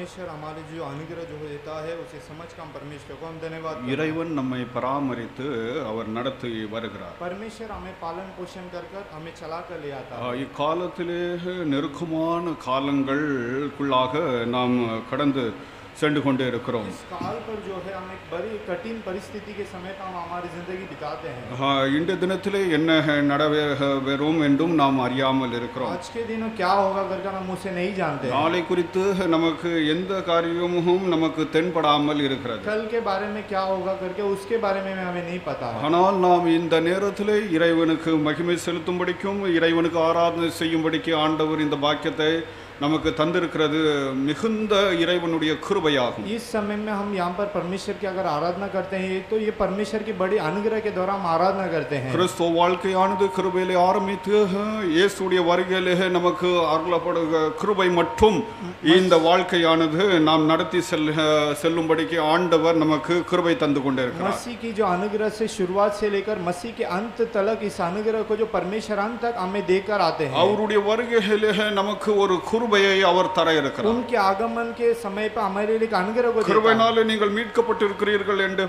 परमेश्वर हमारे जो अनुग्रह जो देता है उसे समझ कर हम परमेश्वर को हम धन्यवाद करते हैं। இறைவன் நம்மை பராமரித்து அவர் நடத்தி வருகிறார். परमेश्वर हमें पालन पोषण कर कर हमें चला कर ले आता है। இக்காலத்திலே நெருக்கமான காலங்களுக்குள்ளாக நாம் கடந்து சென்று கொண்டே இருக்கிறோம். इस काल पर जो है हम एक बड़ी कठिन परिस्थिति के समय पर हम हमारी जिंदगी बिताते हैं। இந்த தினத்திலே என்ன நடவேறும் என்றும் நாம் அறியாமல் இருக்கிறோம். आज के दिनों क्या होगा करके हम उसे नहीं जानते। நாளை குறித்து நமக்கு எந்த காரியமும் நமக்கு தென்படாமல் இருக்கிறது. कल के बारे में क्या होगा करके उसके बारे में हमें नहीं पता है। ஆனால் நாம் இந்த நேரத்திலே இறைவனுக்கு மகிமை செலுத்தும்படிக்கும் இறைவனுக்கு ஆராதனை செய்யும்படிக்கு ஆண்டவர் இந்த பாக்கியத்தை நமக்கு தந்திருக்கிறது மிகுந்த இறைவனுடைய கிருபையாகும். इस समय में हम यहाँ पर परमेश्वर की अगर आराधना करते हैं तो ये परमेश्वर की बड़ी अनुग्रह के द्वारा हम आराधना करते हैं। கிறிஸ்துவ வாழ்க்கையானது கிருபையிலே ஆரம்பித்து இயேசுடைய வருகையிலே நமக்கு அருளப்படுகிற கிருபை மற்றும் இந்த வாழ்க்கையானது நாம் நடத்தி செல்லும்படிக்கு ஆண்டவர் நமக்கு கிருபை தந்து கொண்டே இருக்கிறார். मसीह की जो अनुग्रह से शुरुआत से लेकर मसीह के अंत तक इस अनुग्रह को जो परमेश्वर अंत तक हमें देकर आते हैं। அவருடைய வருகையிலே நமக்கு ஒரு கிருபையை அவர் தர இருக்கிறார். उनके आगमन के समय पर हमारे लिए अनुग्रह को கிருபையினாலே நீங்கள் மீட்கப்பட்டிருக்கிறீர்கள் என்று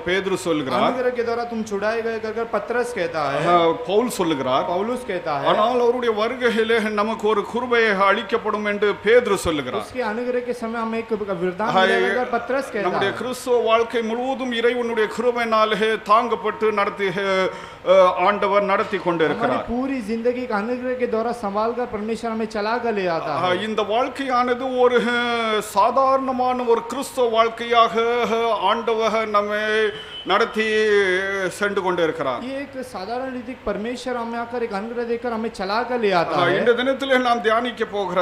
பேதுரு சொல்கிறார். अनुग्रह के द्वारा तुम छुड़ाए गए कर पत्रस कहता है, பவுல் சொல்லுகிறார், पौलुस कहता है। ஆனால் அவருடைய வருகையிலே நமக்கு ஒரு கிருபையை அளிக்கப்படும் என்று பேதுரு சொல்லுகிறார். उसके अनुग्रह के समय हमें एक वरदान मिलेगा कर पत्रस कहता है। நம்முடைய கிறிஸ்துவ வாழ்க்கை முழுவதும் இறைவனுடைய கிருபையினாலே தாங்கப்பட்டு நடத்தி ஆண்டவர் நடத்தி கொண்டிருக்கிறார். पूरी जिंदगी का अनुग्रह के द्वारा संभाल कर परमेश्वर हमें चला कर ले आता है। இந்த வாழ்க்கையானது ஒரு சாதாரணமான ஒரு கிறிஸ்துவ வாழ்க்கையாக ஆண்டவர் நம்மை நடத்தி சென்று கொண்டே இருக்கிறார். ये एक साधारण रीति परमेश्वर हमें आकर एक अनुग्रह देकर हमें चला कर ले आता है। இந்த தினத்திலே நாம் தியானிக்க போகிற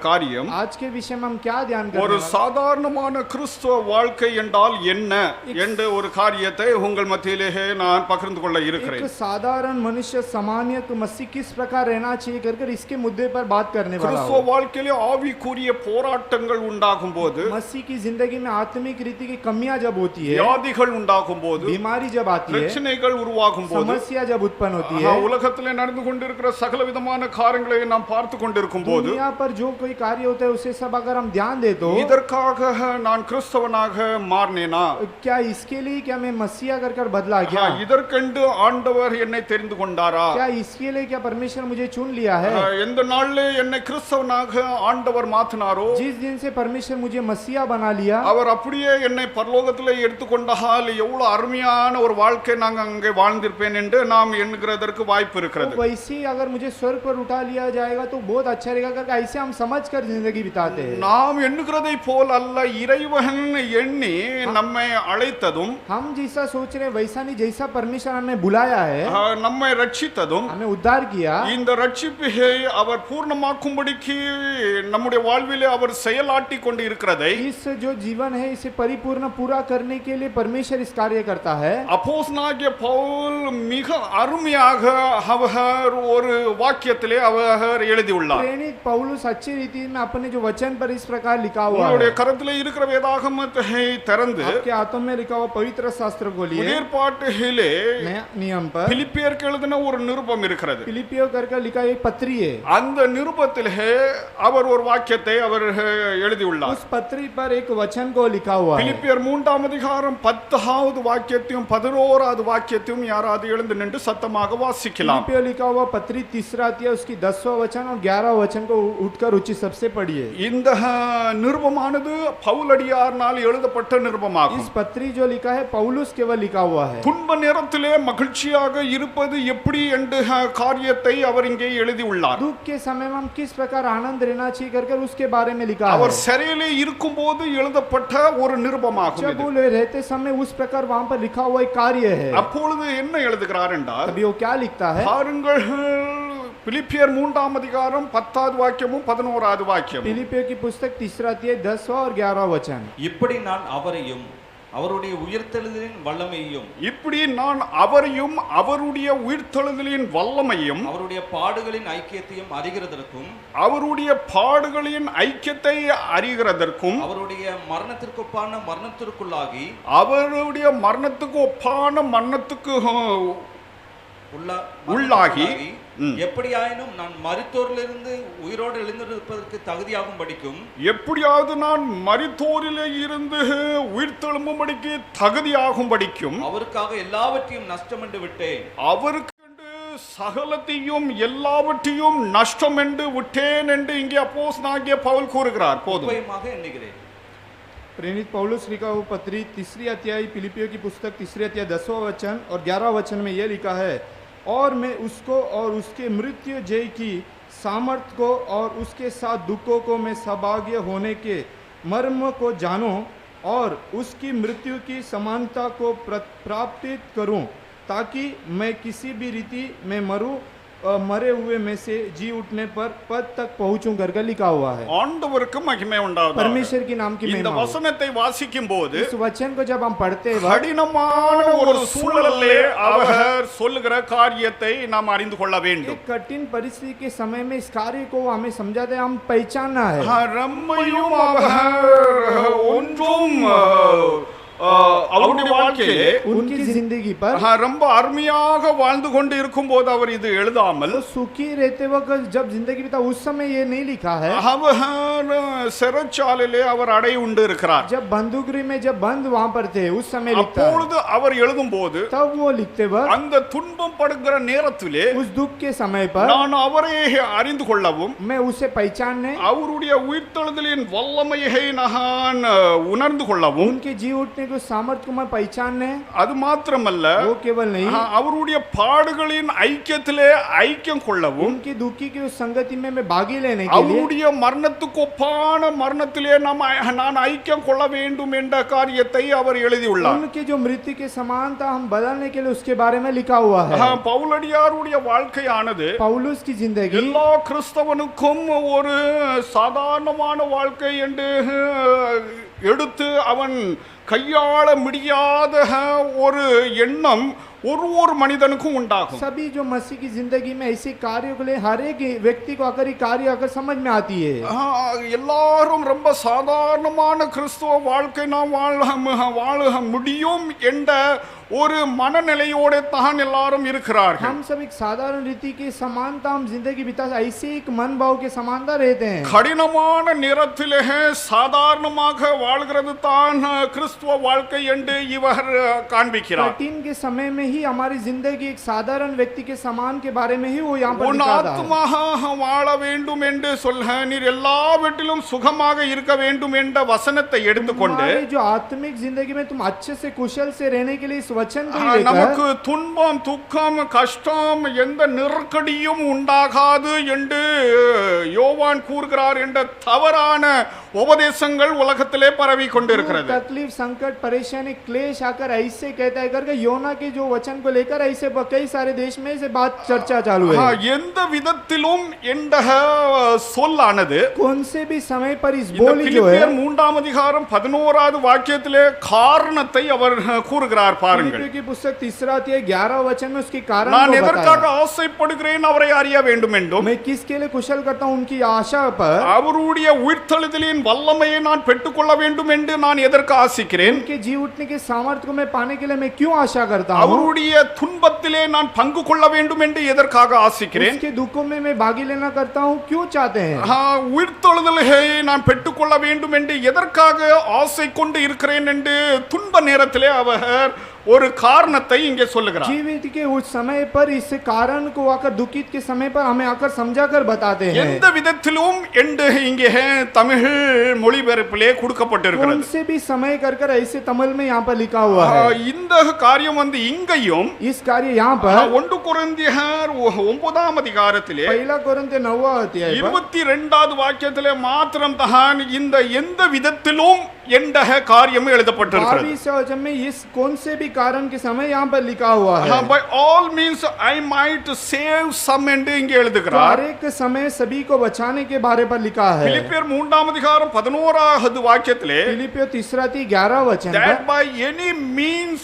காரியம், आज के विषय में हम क्या ध्यान करेंगे? ஒரு சாதாரணமான கிறிஸ்துவ வாழ்க்கை என்றால் என்ன என்ற ஒரு காரியத்தை உங்கள் மத்தியிலே நான் பகிர்ந்து கொள்ள இருக்கிறேன். एक साधारण मनुष्य सामान्य मसीह किस प्रकार रहना चाहिए कर इसके मुद्दे पर बात करने वाला हूं। கிறிஸ்துவ வாழ்க்கையிலே ஆவிக்குரிய போராட்டங்கள் உண்டாகும் போது, मसीह की जिंदगी में आत्मिक रीति की कमियां जब होती है, வியாதிகள் உண்டாகும் போது, बीमारी जब आती है, பிரச்சனைகள் உருவாகும் போது, समस्या जब उत्पन्न होती है, உலகத்திலே நடந்து கொண்டிருக்கிற சகல விதமான காரியங்களை நாம் பார்த்து கொண்டிருக்கும் போது, दुनिया पर जो कोई कार्य होता है उसे सब अगर हम ध्यान दे तो இதற்காக நான் கிறிஸ்தவனாக மாறினேனா, क्या इसके लिए क्या मैं मसीहा कर बदला क्या? இதற்கென்று ஆண்டவர் என்னை தெரிந்து கொண்டாரா? क्या इसके लिए क्या परमेश्वर मुझे चुन लिया है? எந்த நாளிலே என்னை கிறிஸ்தவனாக ஆண்டவர் மாற்றினாரோ, जिस दिन से परमेश्वर मुझे मसीहा बना लिया, அவர் அப்படியே என்னை பரலோகத்திலே எடுத்துக்கொண்டால் எவ்வளவு அருமையான ஒரு வாழ்க்கை நாங்க அங்கே வாழ்ந்திருப்பேன் என்று நாம் எண்ணுகிறதற்கு வாய்ப்பு இருக்கிறது. वैसे अगर मुझे स्वर्ग पर उठा लिया जाएगा तो बहुत अच्छा रहेगा करके ऐसे हम समझ कर जिंदगी बिताते हैं। நாம் எண்ணுகிறதை போல் அல்ல, இறைவன் எண்ணி நம்மை அழைத்ததும், हम जैसा सोच रहे वैसा नहीं, जैसा परमेश्वर हमें बुलाया है, நம்மை ரட்சித்ததும், हमें उद्धार किया, இந்த ரட்சிப்பை அவர் பூர்ணமாக்கும்படிக்கு நம்முடைய வாழ்விலே அவர் செயலாட்டி கொண்டு இருக்கிறதை, इस जो जीवन है इसे परिपूर्ण पूरा करने के लिए परमेश्वर इस कार्य करता है। அப்போஸ்தலனாகிய பவுல் மிக அருமையாக அவர் ஒரு வாக்கியத்திலே அவர் எழுதியுள்ளார். प्रेरित पौलुस अच्छी रीति में अपने जो वचन पर इस प्रकार लिखा हुआ है। உங்களுடைய கரத்திலே இருக்கிற வேதாகமத்தை திறந்து आपके हाथों में लिखा हुआ पवित्र शास्त्र को लिए புதிய ஏற்பாட்டிலே नया नियम पर பிலிப்பியருக்கு எழுதின ஒரு நிருபம் இருக்கிறது. फिलिपियो करके लिखा एक पत्री है। அந்த நிருபத்திலே அவர் ஒரு வாக்கியத்தை அவர் எழுதியுள்ளார். उस पत्री पर एक वचन को लिखा हुआ है। பிலிப்பியர் 3ஆம் அதிகாரம் 10வது வாக்கியத்தையும் 11வது வாக்கியத்தையும் யாராவது எழுந்து நின்று சத்தமாக வாசிக்கலாம். फिलिपियो लिखा हुआ पत्री 3 अध्याय उसकी 10वां वचन और 11वां वचन को उठकर उच्च सबसे पढ़िए। இந்த நிருபமானது பவுலடியார்னால் எழுதப்பட்ட நிருபமாகும். इस पत्री जो लिखा है पौलुस केवल लिखा हुआ है। துன்ப நேரத்திலே மகிழ்ச்சியாக இருப்பது எப்படி என்ற காரியத்தை அவர் இங்கே எழுதியுள்ளார். दुख के समय में हम किस प्रकार आनंद रहना चाहिए कर उसके बारे में लिखा है। அவர் சிறையிலே இருக்கும்போது எழுதப்பட்ட ஒரு நிருபமாகும். जब वो रहते समय उस प्रकार वहां पर लिखा हुआ एक कार्य है। அப்பொழுது என்ன எழுதுகிறார் என்றால், अभी वो क्या लिखता है? பாருங்கள், பிலிப்பியர் 3ஆம் அதிகாரம் 10வது வாக்கியமும் 11வது வாக்கியம். फिलिपियो की पुस्तक 3 अध्याय 10वां और 11वां वचन। இப்படி நான் அவரையும் அவருடைய உயிர்த்தெழுதலின் வல்லமையையும், இப்படி நான் அவரையும் அவருடைய உயிர்த்தெழுதலின் வல்லமையும் அவருடைய பாடுகளின் ஐக்கியத்தையும் அறிகிறதற்கும், அவருடைய பாடுகளின் ஐக்கியத்தை அறிகிறதற்கும், அவருடைய மரணத்திற்கொப்பான மரணத்திற்குள்ளாகி, அவருடைய மரணத்துக்கு ஒப்பான மரணத்துக்கு உள்ளாகி எப்படியாயினும் நான் மரித்தோரிலிருந்து உயிரோடு எழுந்திருப்பதற்கு தகுதியாகும் படிக்கும் எப்படியாவது நான் மரித்தோரிலே இருந்து உயிர்த்தெழும்பும்படிக்கு தகுதியாகும் படிக்கும் அவருக்காக எல்லாவற்றையும் நஷ்டம் என்று விட்டேன். அவருக்கு சகலத்தையும் எல்லாவற்றையும் நஷ்டம் என்று விட்டேன் என்று இங்கே அப்போஸ்தலனாகிய பவுல் கூறுகிறார். போதும். உபயமாக எண்ணுகிறேன். प्रेरित पौलुस लिखा हुआ पत्री 3 अध्याय फिलिपियों की पुस्तक 3 अध्याय 10वां वचन और 11वां वचन में यह लिखा है, और मैं उसको और उसके मृत्यु जय की सामर्थ को और उसके साथ दुखों को मैं सहभागी होने के मर्म को जानूं और उसकी मृत्यु की समानता को प्राप्त करूं, ताकि मैं किसी भी रीति में मरे हुए में से जी उठने पर पद तक पहुंचूं करके लिखा हुआ है. ஆண்டவருக்கு மகிமை உண்டாவதாக. परमेश्वर की नाम की இந்த महिमा हो. வசனத்தை வாசிக்கும்போது इस वचन को जब हम पढ़ते हैं கடினமான ஒரு சூழலிலே அவர் சொல்லுகிற காரியத்தை நாம் அறிந்து கொள்ள வேண்டும். एक कठिन परिस्थिति के समय में इस कार्य को हमें समझाते हैं, हम पहचानना है. ரம்மையும் அவர் ஒன்றும் அவருடைய வாழ்க்கையிலே उनकी जिंदगी पर ரொம்ப அருமையாக வாழ்ந்து கொண்டு இருக்கும் போது அவர் இது எழுதாமல் तो सुखी रहते वक्त जब जिंदगी बिता उस समय ये नहीं लिखा है. அவர் சிறைச்சாலையிலே அவர் அடை உண்டு இருக்கிறார். जब बंदूकरी में जब बंद वहां पर थे उस समय लिखता है. அப்பொழுது அவர் எழுதும் போது तब वो लिखते वक्त அந்த துன்பம் படுகிற நேரத்திலே उस दुख के समय पर நான் அவரை அறிந்து கொள்ளவும் मैं उसे पहचानने அவருடைய உயிர்த்தெழுதலின் வல்லமையை நான் உணர்ந்து கொள்ளவும் उनके जी उठने को सामर्थ्य को मैं पहचानने அது மாத்திரமல்ல वो केवल नहीं அவருடைய பாடுகளின் ஐக்கியத்திலே ஐக்கியம் கொள்ளவும் उनकी दुखी की उस संगति में मैं भागी लेने के लिए அவருடைய மரணத்துக்கு ஒப்பான மரணத்திலே நான் ஐக்கியம் கொள்ள வேண்டும் என்ற காரியத்தை அவர் எழுதியுள்ளார். उनके जो मृत्यु के समानता हम बदलने के लिए उसके बारे में लिखा हुआ है. பவுலடியாருடைய வாழ்க்கையானது पौलुस की जिंदगी எல்லா கிறிஸ்தவனுக்கும் ஒரு சாதாரணமான வாழ்க்கை என்று எடுத்து அவன் கையாள முடியாத ஒரு எண்ணம் ஒரு மனிதனுக்கும் உண்டாகும். सभी जो मसीह की जिंदगी में ऐसे कार्यों के लिए हर एक व्यक्ति को आकर कार्य आकर समझ में आती है. எல்லாரும் ரொம்ப சாதாரணமான கிறிஸ்துவ வாழ்க்கை நாம் வாழ முடியும் என்ற ஒரு மனநிலையோடு தான் எல்லாரும் இருக்கிறார்கள். हम सब एक साधारण रीति की समानता हम जिंदगी बिता ऐसे एक मन भाव के समानता रहते हैं. கடினமான நேரத்திலே சாதாரணமாக வாழ்கிறது தான் கிறிஸ்துவ வாழ்க்கை என்று இவர் காண்பிக்கிறார். कठिन के समय में ही हमारी जिंदगी एक साधारण व्यक्ति के समान के बारे में ही वो यहाँ पर உன் लिखा था. ஆத்மாக வாழ வேண்டும் என்று சொல்ல நீர் எல்லாவற்றிலும் சுகமாக இருக்க வேண்டும் என்ற வசனத்தை எடுத்துக்கொண்டு हमारी जो आत्मिक जिंदगी में तुम अच्छे से कुशल से रहने के लिए इस वचन को ही நமக்கு लेकर துன்பம் துக்கம் கஷ்டம் எந்த நெருக்கடியும் உண்டாகாது என்று யோவான் கூறுகிறார் என்ற தவறான உபதேசங்கள் உலகத்திலே பரவி கொண்டிருக்கிறது. तकलीफ संकट परेशानी क्लेश आकर ऐसे कहता है करके योना के जो वचन को लेकर ऐसे कई सारे देश में से बात चर्चा चालू है. எந்த விதத்திலும் என்ற சொல்லானது कौन से भी समय पर इस இந்த बोली जो है பிலிப்பியர் 3 அதிகாரம் 11வது வாக்கியத்திலே காரணத்தை அவர் கூறுகிறார். பாருங்கள், फिलिपियों की पुस्तक 3 अध्याय 11 वचन में उसके कारण நான் को எதற்காக बताया. ஆசைப்படுகிறேன் அவரை அறிய வேண்டும் என்றும் मैं किसके लिए कुशल करता हूं उनकी आशा पर அவருடைய உயிர்த்தெழுதலின் வல்லமையை நான் பெற்றுக்கொள்ள வேண்டும் என்று நான் எதற்கு ஆசிக்கிறேன். उनके जी उठने के सामर्थ्य को मैं पाने के लिए मैं क्यों आशा करता हूं. அவருடைய துன்பத்திலே நான் பங்கு கொள்ள வேண்டும் என்று எதற்காக ஆசிக்கிறேன். उसके दुखों में मैं भागी लेना करता हूं क्यों चाहते हैं. உயிர்த்தெழுதலை நான் பெற்றுக்கொள்ள வேண்டும் என்று எதற்காக ஆசை கொண்டு இருக்கிறேன் என்று துன்ப நேரத்திலே அவர் ஒரு காரணத்தை இங்கே சொல்லுகிறார். जीवित के उस समय पर इस कारण को आकर दुखित के समय पर हमें आकर समझाकर बताते हैं. எந்த விதத்திலும் என்று இங்கே தமிழ் மொழிபெயர்ப்பிலே கொடுக்கப்பட்டிருக்கிறது. कौन से भी समय कर कर ऐसे तमिल में यहाँ पर लिखा हुआ है. இந்த காரியம் இங்கேயும் इस कार्य यहाँ पर 1 கொரிந்தியர் 9 அதிகாரத்திலே पहला कोरिन्थियर 9 अध्याय पर 22வது வாக்கியத்திலே மாத்திரம் தான் இந்த எந்த விதத்திலும் என்ற காரியம் எழுதப்பட்டிருக்கிறது. 22 वचन में इस कौन से भी कारण के समय यहाँ पर लिखा हुआ है. by all means I might save some என்று இங்கே तो எழுதுகிறார். हर एक समय सभी को बचाने के बारे पर लिखा है. பிலிப்பியர் 3 அதிகாரம் 11வது வாக்கியத்திலே फिलिपियों 3 अध्याय 11 वचन that पर by any means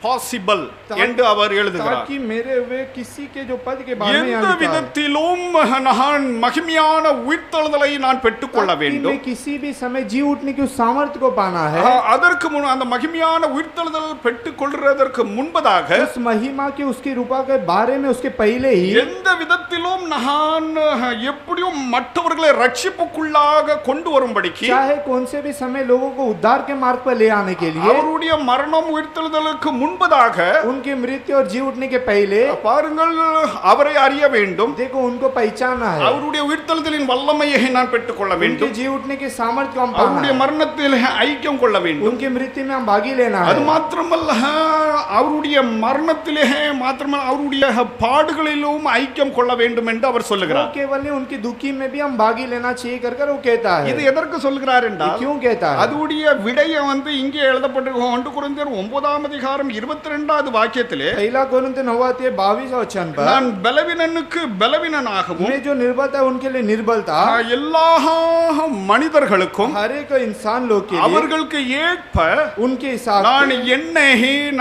பாசிபிள் என்று அவர் எழுதுகிறார். ताकि मेरे हुए किसी के जो पद के बारे में எந்த यहाँ लिखा है, விதத்திலும் நான் மகிமையான உயிர்த்தெழுதலை நான் பெற்றுக்கொள்ள ताकि வேண்டும். मैं किसी भी समय जी उठने की उस सामर्थ्य को पाना है, அதற்கு முன் அந்த மகிமையான உயிர்த்தெழுதல் பெற்றுக்கொள்றதற்கு முன்பதாக उस महिमा के उसकी रूपा के बारे में उसके पहले ही எந்த விதத்திலும் நான் எப்படியும் மற்றவர்களை ரட்சிப்புக்குள்ளாக கொண்டு வரும்படிக்கு चाहे कौन से भी समय लोगों को उद्धार के मार्ग पर ले आने के लिए, அவருடைய மரணம் உயிர்த்தெழுதலுக்கு முன்பதாக उनकी मृत्यु और जी उठने के पहले பாருங்கள் அவரை அறிய வேண்டும். देखो उनको पहचाना है, அவருடைய உயிர்த்தெழுதலின் வல்லமையை நான் பெற்றுக்கொள்ள उनके வேண்டும். जी उठने के सामर्थ्य को हम पाना அவருடைய है, மரணத்தில் ஐக்கியம் கொள்ள வேண்டும். उनकी मृत्यु में हम भागी लेना அது है, மாத்திரமல்ல அவருடைய மரணத்திலே மாத்திரமல்ல அவருடைய பாடுகளிலும் ஐக்கியம் கொள்ள வேண்டும் என்று அவர் वो சொல்லுகிறார். केवल नहीं उनकी दुखी में भी हम भागी लेना चाहिए कर कर वो कहता है. இது எதற்கு சொல்கிறார் ये என்றால் क्यों कहता है? அதுடைய விடயம் இங்கே எழுதப்பட்டிருக்கும் 1 கொரிந்தியர் 9ஆம் அதிகாரம் 22வது வாக்கியத்திலே पहला कोरिन्थियों 9:22 वचन पर, நான் பலவீனனுக்கு பலவீனனாகவும் मैं जो निर्बल था उनके लिए निर्बल था, எல்லா மனிதர்களுக்கும் हर एक इंसान लोग के लिए அவர்களுக்கு ஏற்ப उनके हिसाब நான் से என்னை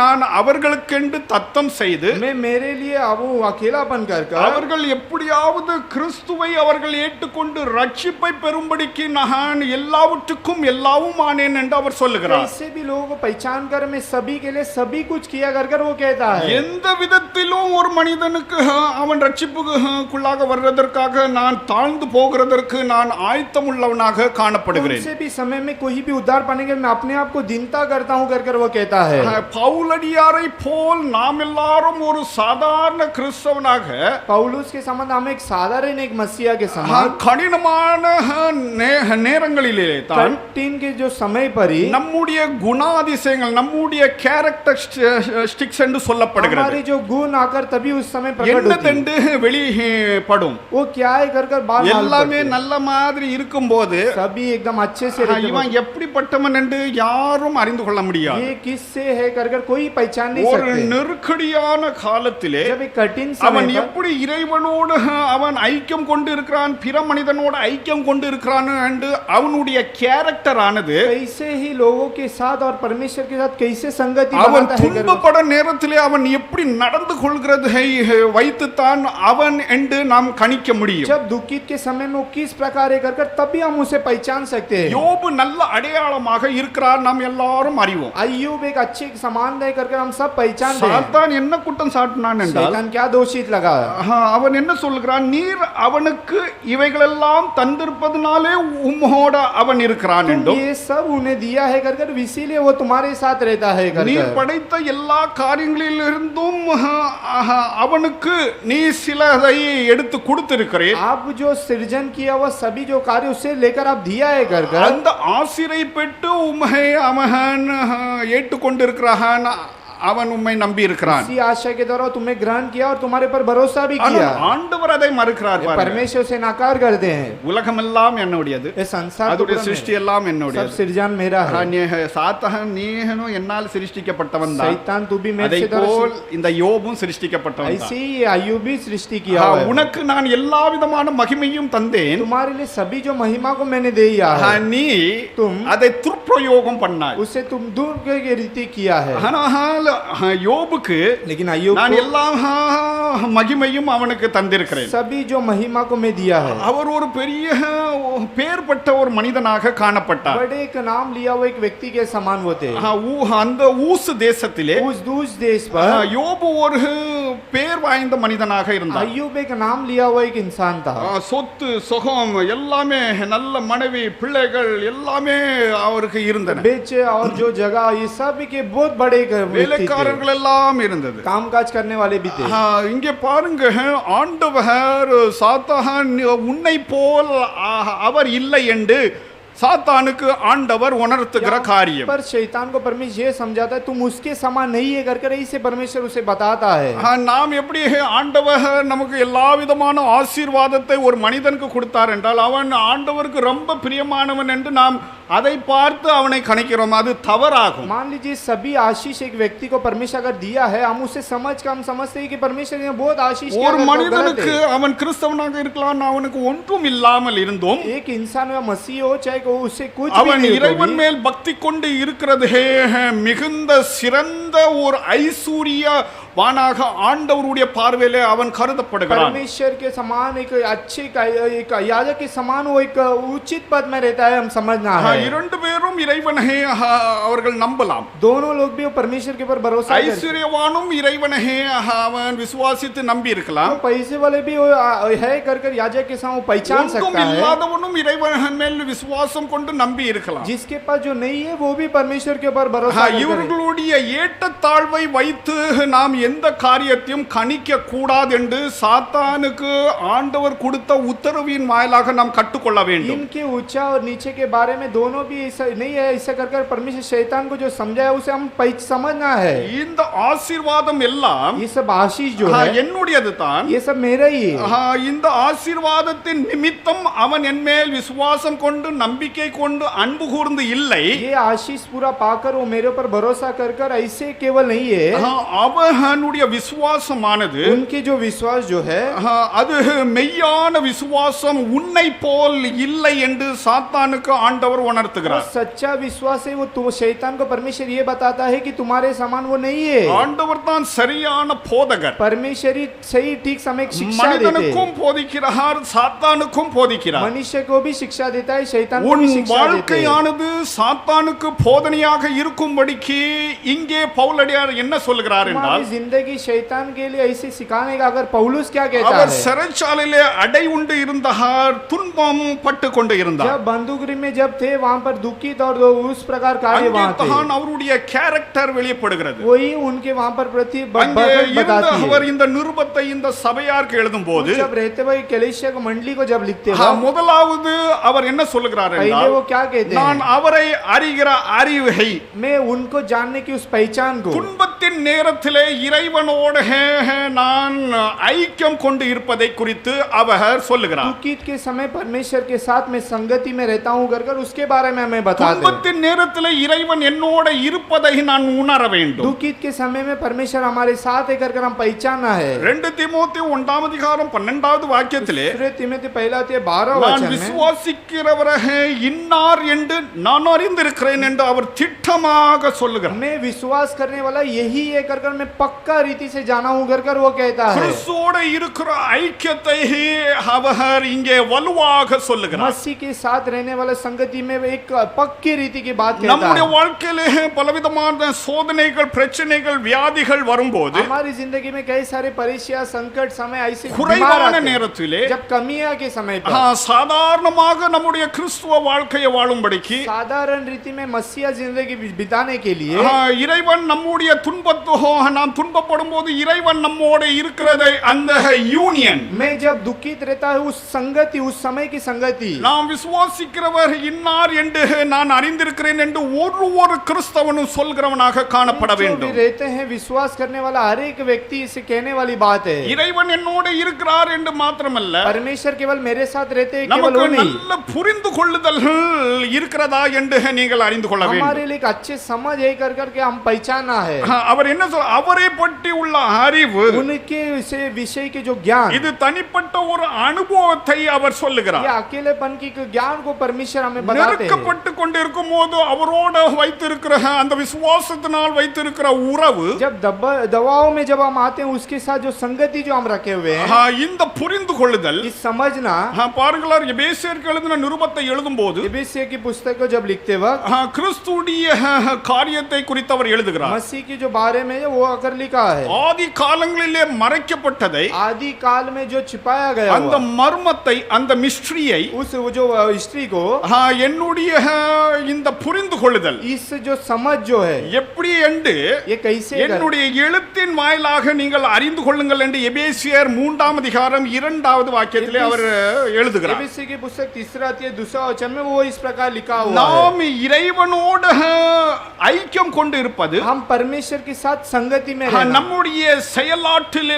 நான் அவர்களுக்கென்று தத்தம் செய்து मैं मेरे लिए अब वो अकेलापन कर कर அவர்கள் எப்படியாவது கிறிஸ்துவை அவர்கள் ஏற்றுக்கொண்டு ரட்சிப்பை பெறும்படிக்கு நான் எல்லாவற்றுக்கும் எல்லாவும் ஆனேன் என்று அவர் சொல்லுகிறார். इससे भी लोगों को पहचान कर मैं सभी के लिए सभी कुछ किया कर कर वो कहता है. எந்த விதத்திலும் ஒரு மனிதனுக்கு அவன் ரட்சிப்புக்குள்ளாக வர்றதற்காக நான் தாழ்ந்து போகிறதற்கு நான் ஆயத்தம் உள்ளவனாக காணப்படுகிறேன். उनसे भी समय में कोई भी उद्धार पाने के लिए मैं अपने आप को दीनता करता हूँ कर कर वो कहता है. பவுலடியாரை போல் நாம் எல்லாரும் ஒரு சாதாரண கிறிஸ்தவனாக पौलुस के समान हम एक साधारण एक मसीहा के समान கடினமான நேரங்களிலே தான் कठिन के जो समय पर ही நம்முடைய குணாதிசயங்கள் நம்முடைய கேரக்டரிஸ்டிக்ஸ் என்று சொல்லப்படுகிறது. हमारे जो गुण आकर तभी उस समय प्रकट होती है. என்னதென்று வெளிப்படும். वो क्या है कर कर बाल எல்லாமே நல்ல மாதிரி இருக்கும்போது सभी एकदम अच्छे से रहते हैं. இவன் எப்படிப்பட்டவன் என்று யாரும் அறிந்து கொள்ள முடியாது. ये किससे है कर कर कोई पहचान नहीं ஒரு सकते. நெருக்கடியான காலத்திலே जब एक कठिन அவன் समय पर எப்படி இறைவனோடு அவன் ஐக்கியம் கொண்டு இருக்கிறான், பிற மனிதனோடு ஐக்கியம் கொண்டு இருக்கிறான் என்று அவனுடைய கேரக்டர் ஆனது कैसे ही लोगों के साथ और परमेश्वर के साथ कैसे संगति அவன் बनाता है कर कर. துன்பப்பட நேரத்திலே அவன் எப்படி நடந்து கொள்கிறதை வைத்துத்தான் அவன் என்று நாம் கணிக்க முடியும். जब दुखित के समय में वो किस प्रकार है कर कर तभी हम उसे पहचान सकते हैं. யோபு நல்ல அடையாளமாக இருக்கிறார், நாம் எல்லாரும் அறிவோம். अय्यूब एक अच्छे समान है कर कर हम सब पहचानते हैं. சாத்தான் என்ன குற்றம் சாட்டினான் என்றால் शैतान क्या दोषित लगा? அவன் என்ன சொல்லுகிறான், நீர் அவனுக்கு இவைகளெல்லாம் தந்திருப்பதனாலே உம்மோட அவன் இருக்கிறான் तुम என்றும் ये सब उन्हें दिया है कर कर इसीलिए वो तुम्हारे साथ रहता है कर நீர் कर. படைத்த எல்லா காரியங்களிலிருந்தும் அவனுக்கு நீ சிலதை எடுத்து கொடுத்திருக்கிறேன். आप जो सृजन किया हुआ सभी जो कार्य उसे लेकर आप दिया है कर कर. அந்த ஆசிரை பெற்று உம்மை அவன் ஏற்றுக்கொண்டிருக்கிறான், அவன் உம்மை நம்பி இருக்கிறான். इसी आशा के द्वारा तुम्हें ग्रहण किया और तुम्हारे पर भरोसा भी किया. ஆண்டவர் அதை மறுக்கிறார். பாருங்க. परमेश्वर से नकार करते हैं. உலகமெல்லாம் என்னுடையது, ये संसार तो அதுடைய पूरा சிருஷ்டி मेरा- எல்லாம் सब என்னுடையது. सृजन मेरा है. சாத்தான் நீனும் என்னால் சிருஷ்டிக்கப்பட்டவன் தான். शैतान तू भी मेरे அதை से द्वारा போல் இந்த யோபும் சிருஷ்டிக்கப்பட்டவன் ऐसे தான். ही अय्यूब भी सृष्टि किया हुआ है. உனக்கு நான் எல்லா விதமான மகிமையும் தந்தேன், तुम्हारे लिए सभी जो महिमा को मैंने दिया है நீ तुम அதை துர்ப்பிரயோகம் பண்ணாய். उससे तुम दूर के रीति किया है. ஆனால் யோபுக்கு लेकिन अय्यूब நான் को எல்லா மகிமையும் அவனுக்கு தந்திருக்கிறேன். सभी जो महिमा को मैं दिया है. அவர் ஒரு பெரிய பேர்பட்ட ஒரு மனிதனாக காணப்பட்டார். बड़े एक नाम लिया हुआ एक व्यक्ति के समान होते हैं. அந்த ஊசு தேசத்திலே उस दूस देश पर யோபு ஒரு பேர் வாய்ந்த மனிதனாக இருந்தார். अय्यूब एक नाम लिया हुआ एक इंसान था. சொத்து சுகம் எல்லாமே, நல்ல மனைவி பிள்ளைகள் எல்லாமே அவருக்கு இருந்தன. बेचे और जो जगह ये सब के बहुत बड़े व्यक्ति थे. வேலைக்காரர்கள் எல்லாம் இருந்தது. कामकाज करने वाले भी थे. இங்கே பாருங்க, ஆண்டவர் சாத்தான் உன்னை போல் அவர் இல்லை என்று சாத்தானுக்கு ஆண்டவர் உணர்த்துகிற காரியம். पर शैतान को परमेश्वर ये समझाता है तुम उसके समान नहीं है कर कर इसे परमेश्वर उसे बताता है. நாம் எப்படி ஆண்டவர் நமக்கு எல்லா விதமான ஆசீர்வாதத்தை ஒரு மனிதனுக்கு கொடுத்தார் என்றால் அவன் ஆண்டவருக்கு ரொம்ப பிரியமானவன் என்று நாம் அதை பார்த்து அவனை கணிக்கிறோம், அது தவறாகும். मान लीजिए सभी आशीष एक व्यक्ति को परमेश्वर अगर दिया है हम उसे समझ कर हम समझते हैं कि परमेश्वर ने बहुत आशीष किया ஒரு है, तो गलत மனிதனுக்கு है. அவன் கிறிஸ்தவனாக இருக்கலாம், அவனுக்கு ஒன்றும் இல்லாமல் இருந்தும் एक इंसान या मसीह हो चाहे को उसे कुछ भी அவன் नहीं हो तो இறைவன் भी, மேல் பக்தி கொண்டு இருக்கிறதே மிகுந்த சிறந்த ஒரு ஐஸ்வர்யவானாக ஆண்டவருடைய பார்வையிலே அவன் கருதப்படுகிறான். परमेश्वर के समान एक अच्छे एक याजक के समान वो एक उचित पद में रहता है, हम समझना है। இரண்டு பேரும் இறைவனை அவர்கள் நம்பலாம். दोनों लोग भी वो परमेश्वर के ऊपर भरोसा करते हैं। ஐஸ்வர்யவானும் இறைவனை அவன் விசுவாசித்து நம்பி இருக்கலாம். तो पैसे वाले भी वो है कर याजक के साथ वो पहचान सकता है। இல்லாதவனும் இறைவன் மேல் விசுவாசம் கொண்டு நம்பி இருக்கலாம். जिसके पास जो नहीं है वो भी परमेश्वर के ऊपर भरोसा करता है। இவர்களுடைய ஏற்றத்தாழ்வை வைத்து நாம் எந்த காரியத்தையும் கணிக்க கூடாது என்று சாத்தானுக்கு ஆண்டவர் கொடுத்த உத்தரவின் வாயிலாக நாம் கற்றுக்கொள்ள வேண்டும். इनके ऊंचा और नीचे के बारे में दोनों भी ऐसा नहीं है, ऐसा कर परमेश्वर शैतान को जो समझाया उसे हम समझना है। இந்த ஆசீர்வாதம் எல்லாம் ये सब आशीष जो है என்னுடையது தான். ये सब मेरा ही है। இந்த ஆசீர்வாதத்தின் நிமித்தம் அவன் என் மேல் விசுவாசம் கொண்டு நம்பிக்கை கொண்டு அன்பு கூர்ந்து இல்லை. ये आशीष पूरा पाकर वो मेरे ऊपर भरोसा कर ऐसे केवल नहीं है, அவனுடைய விசுவாசமானது उनके जो विश्वास जो है அது மெய்யான விசுவாசம் உன்னை போல் இல்லை என்று சாத்தானுக்கு ஆண்டவர் உணர்த்துகிறார். सच्चा विश्वास है वो शैतान को परमेश्वर ये बताता है कि तुम्हारे समान वो नहीं है। ஆண்டவர் தான் சரியான போதகர். परमेश्वर ही सही ठीक समय शिक्षा देते हैं। மனிதனுக்கும் போதிக்கிறார், சாத்தானுக்கும் போதிக்கிறார். मनुष्य को भी शिक्षा देता है, शैतान को உன் भी शिक्षा देते हैं। வாழ்க்கையானது சாத்தானுக்கு போதனையாக இருக்கும்படிக்கு இங்கே பவுலடியார் என்ன சொல்கிறார் என்றால், जिंदगी शैतान के लिए ऐसे सिखाने का अगर पौलुस क्या कहता அவர் है, சிறைச்சாலையிலே அடை உண்டு இருந்தார், துன்பம் பட்டு கொண்டு இருந்தார். जब बंदूकरी में जब थे वहां पर दुखित और उस प्रकार कार्य वहां थे, தான் அவருடைய கேரக்டர் வெளிப்படுகிறது. वही उनके वहां पर प्रति அங்கே இருந்து बताती அவர் है। இந்த நிருபத்தை இந்த சபையாருக்கு எழுதும்போது जब रहते हुए कलीसिया को मंडली को जब लिखते हैं, முதலாவது அவர் என்ன சொல்லுகிறார் पहले என்றால், वो क्या कहते நான் हैं, அவரை அறிகிற அறிவை मैं उनको जानने की उस पहचान को, துன்பத்தின் நேரத்திலே இறைவனோடு நான் ஐக்கியம் கொண்டு இருப்பதை குறித்து அவர் சொல்லுகிறார். दुखित के समय परमेश्वर के साथ मैं संगति में रहता हूं कर उसके बारे में हमें बताते हैं। துன்பத்தின் நேரத்திலே இறைவன் என்னோட இருப்பதை நான் உணர வேண்டும். दुखित के समय में परमेश्वर हमारे साथ है कर हम पहचानना है। 2 தீமோத்தேயு 1:12 வாக்கியத்திலே, तीमुथियुस पहला अध्याय 12 நான் वचन में, விசுவாசிக்கிறவரே இன்னார் என்று நான் அறிந்திருக்கிறேன் என்று அவர் திட்டமாக சொல்லுகிறார். मैं विश्वास करने वाला यही है कर मैं पक्का रीति से जाना हूं कर वो कहता है। கிறிஸ்துவோடு இருக்கிற ஐக்கியத்தை அவர் இங்கே வலுவாக சொல்லுகிறார். मसीह के साथ रहने वाला संगति में एक पक्की रीति की बात कहता நம்முடைய है। வாழ்க்கையிலே பலவிதமான சோதனைகள், பிரச்சனைகள், வியாதிகள் வரும்போது, हमारी जिंदगी में कई सारे परीक्षा, संकट, समय ऐसे बीमार குறைவான आते हैं। நேரத்திலே जब कमियां के समय पर சாதாரணமாக நம்முடைய கிறிஸ்துவ வாழ்க்கையை வாழும்படிக்கு साधारण रीति में मसीहा जिंदगी बिताने के लिए இறைவன் நம்முடைய நாம் துன்பப்படும் போது இறைவன் நம்மோடு இருக்கிறதை அந்த யூனியன், मैं जब दुखित रहता है उस संगति, उस समय की संगति, நாம் விசுவாசிக்கிறவர் இன்னார் என்று நான் அறிந்திருக்கிறேன் என்று ஒரு கிறிஸ்தவனும் சொல்கிறவனாக காணப்பட जो भी வேண்டும். रहते हैं विश्वास करने वाला हर एक व्यक्ति इसे कहने वाली बात है। இறைவன் என்னோடு இருக்கிறார் என்று மாத்திரமல்ல, परमेश्वर केवल मेरे साथ रहते हैं, केवल நமக்கு वो नहीं, நல்ல புரிந்து கொள்ளுதல்கள் இருக்கிறதா என்று நீங்கள் அறிந்து கொள்ள வேண்டும். हमारे लिए एक अच्छे समझ है कर के हम पहचाना है। அவர் என்ன அவரை பற்றி உள்ள அறிவு, उनके विषय के जो ज्ञान, இது தனிப்பட்ட ஒரு அனுபவத்தை அவர் சொல்லுகிறார். ये अकेलेपन की ज्ञान को परमेश्वर हमें बताते हैं। நெருக்கப்பட்டு கொண்டிருக்கும் போது அவரோடு வைத்திருக்கிற அந்த விசுவாசத்தினால் வைத்திருக்கிற உறவு, जब दवाओं में जब हम आते हैं उसके साथ जो संगति जो हम रखे हुए हैं, இந்த புரிந்து கொள்ளுதல், इस समझना, பாருங்களா எபேசியருக்கு எழுதின நிருபத்தை எழுதும்போது एफेसियों की पुस्तक को जब लिखते वक्त கிறிஸ்துடைய காரியத்தை குறித்து அவர் எழுதுகிறார். मसीह के जो बारे में वो अगर लिखा है, ஆதி காலங்களிலே மறைக்கப்பட்டதை, आदि काल में जो छिपाया गया அந்த மர்மத்தை, அந்த மிஸ்ட்ரியை, उस जो हिस्ट्री को, என்னுடைய இந்த புரிந்து கொள்ளுதல், इस जो समझ जो है எப்படி என்று ये कैसे என்னுடைய எழுத்தின் வாயிலாக நீங்கள் அறிந்து கொள்ளுங்கள் என்று எபேசியர் 3:2 வாக்கியத்திலே அவர் எழுதுகிறார். एफेसियों की पुस्तक 3 वचन में वो इस प्रकार लिखा हुआ है, நாம் இறைவனோடு ஐக்கியம் கொண்டு இருப்பது, हम परमेश्वर के साथ संगति में रहना, நம்முடைய செயலாற்றிலே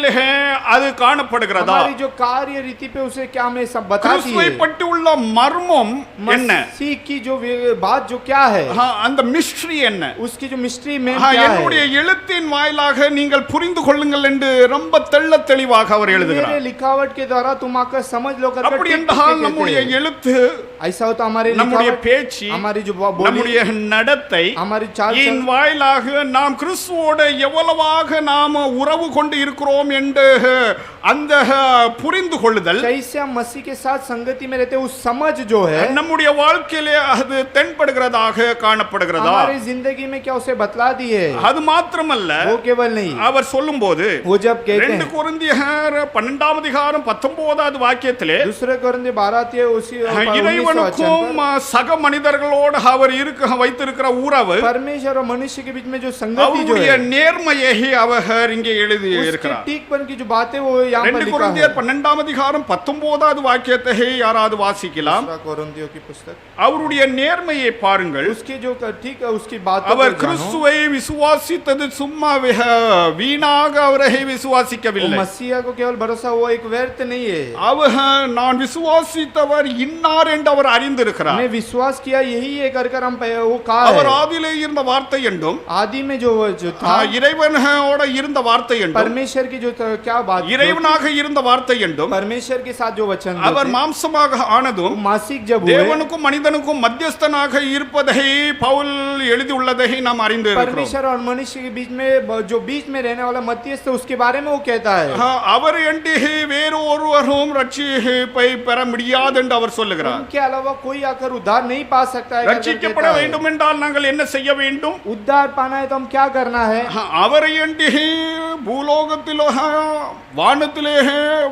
அது காணப்படுகிறதா? हमारी जो कार्य रीति पे उसे क्या हमें सब बताती கிறிஸ்துவை है, பற்றி உள்ள மர்மம் என்ன, मसीह की जो बात जो क्या है, அந்த மிஸ்ட்ரி என்ன, उसकी जो मिस्ट्री में क्या है, என்னுடைய எழுத்தின் வாயிலாக நீங்கள் புரிந்து கொள்ளுங்கள் என்று ரொம்ப தெள்ளத் தெளிவாக அவர் எழுதுகிறார். मेरे लिखावट के द्वारा तुम आकर समझ लो कर அப்படி என்றால் நம்முடைய எழுத்து, ऐसा होता हमारे நம்முடைய लिखावट, பேச்சு, हमारी जो बोली, நம்முடைய நடத்தை, हमारी चाल இதன் வாயிலாக நாம் கிறிஸ்துவோடு எவ்வளவாக நாம் உறவு கொண்டு இருக்கிறோம் என்று அந்த புரிந்து கொள்ளுதல் कैसे हम मसीह के साथ संगति में रहते हैं, उस समझ जो है நம்முடைய வாழ்க்கையிலே அது தென்படுகிறதாக காணப்படுகிறதா? हमारी जिंदगी में क्या उसे बतला दी है। அது மாத்திரமல்ல, वो केवल नहीं, அவர் சொல்லும்போது वो जब कहते 2 हैं கொரிந்தியர் 12ஆம் அதிகாரம் 19வது வாக்கியத்திலே दूसरे कोरिन्थियों 12 उसी 19वां இறைவனுக்கும் சக மனிதர்களோடு அவர் வைத்திருக்கிற உறவு, परमेश्वर और मनुष्य के बीच में जो संगति जो அவருடைய है, நேர்மையை அவர் இங்கே எழுதி उसके இருக்கிறார். ठीकपन की जो बातें वो यहाँ पर 2 लिखा है। கொரிந்தியர் 12ஆம் அதிகாரம் 19வது வாக்கியத்தை யாராவது வாசிக்கலாம்? दूसरा कोरिन्थियों की पुस्तक, அவருடைய நேர்மையை பாருங்கள். उसकी जो ठीक है उसकी बातों அவர் को जानो। கிறிஸ்துவை விசுவாசித்தது சும்மா வீணாக அவரை वो விசுவாசிக்கவில்லை. मसीहा को केवल भरोसा वो एक व्यर्थ नहीं है। அவர் நான் விசுவாசித்தவர் இன்னார் என்று அவர் அறிந்திருக்கிறார். हमने विश्वास किया यही है कर हम वो कहा அவர் है। ஆதியிலே இருந்த வார்த்தை என்றும் आदि में जो था இறைவனோட இருந்த வார்த்தை என்றும் परमेश्वर की जो क्या बात இறைவனாக இருந்த வார்த்தை என்றும் परमेश्वर के साथ जो वचन அவர் மாம்சமாக ஆனதும் मासिक जब हुए தேவனுக்கும் மனிதனுக்கும் மத்தியஸ்தனாக இருப்பதை பவுல் எழுதி உள்ளதை நாம் அறிந்து இருக்கிறோம். परमेश्वर और मनुष्य के बीच में जो बीच में रहने वाला मध्यस्थ उसके बारे में वो कहता है। அவர் என்று வேறு ஒருவரும் ரட்சிப்பை பெற முடியாது என்று அவர் சொல்லுகிறார். उनके अलावा कोई आकर उद्धार नहीं पा सकता है। ரட்சிக்கப்பட வேண்டும் என்றால் நாங்கள் என்ன செய்ய வேண்டும்? उद्धार पाना है तो हम क्या करना है? அவரை என்று பூலோகத்திலோ வானத்திலே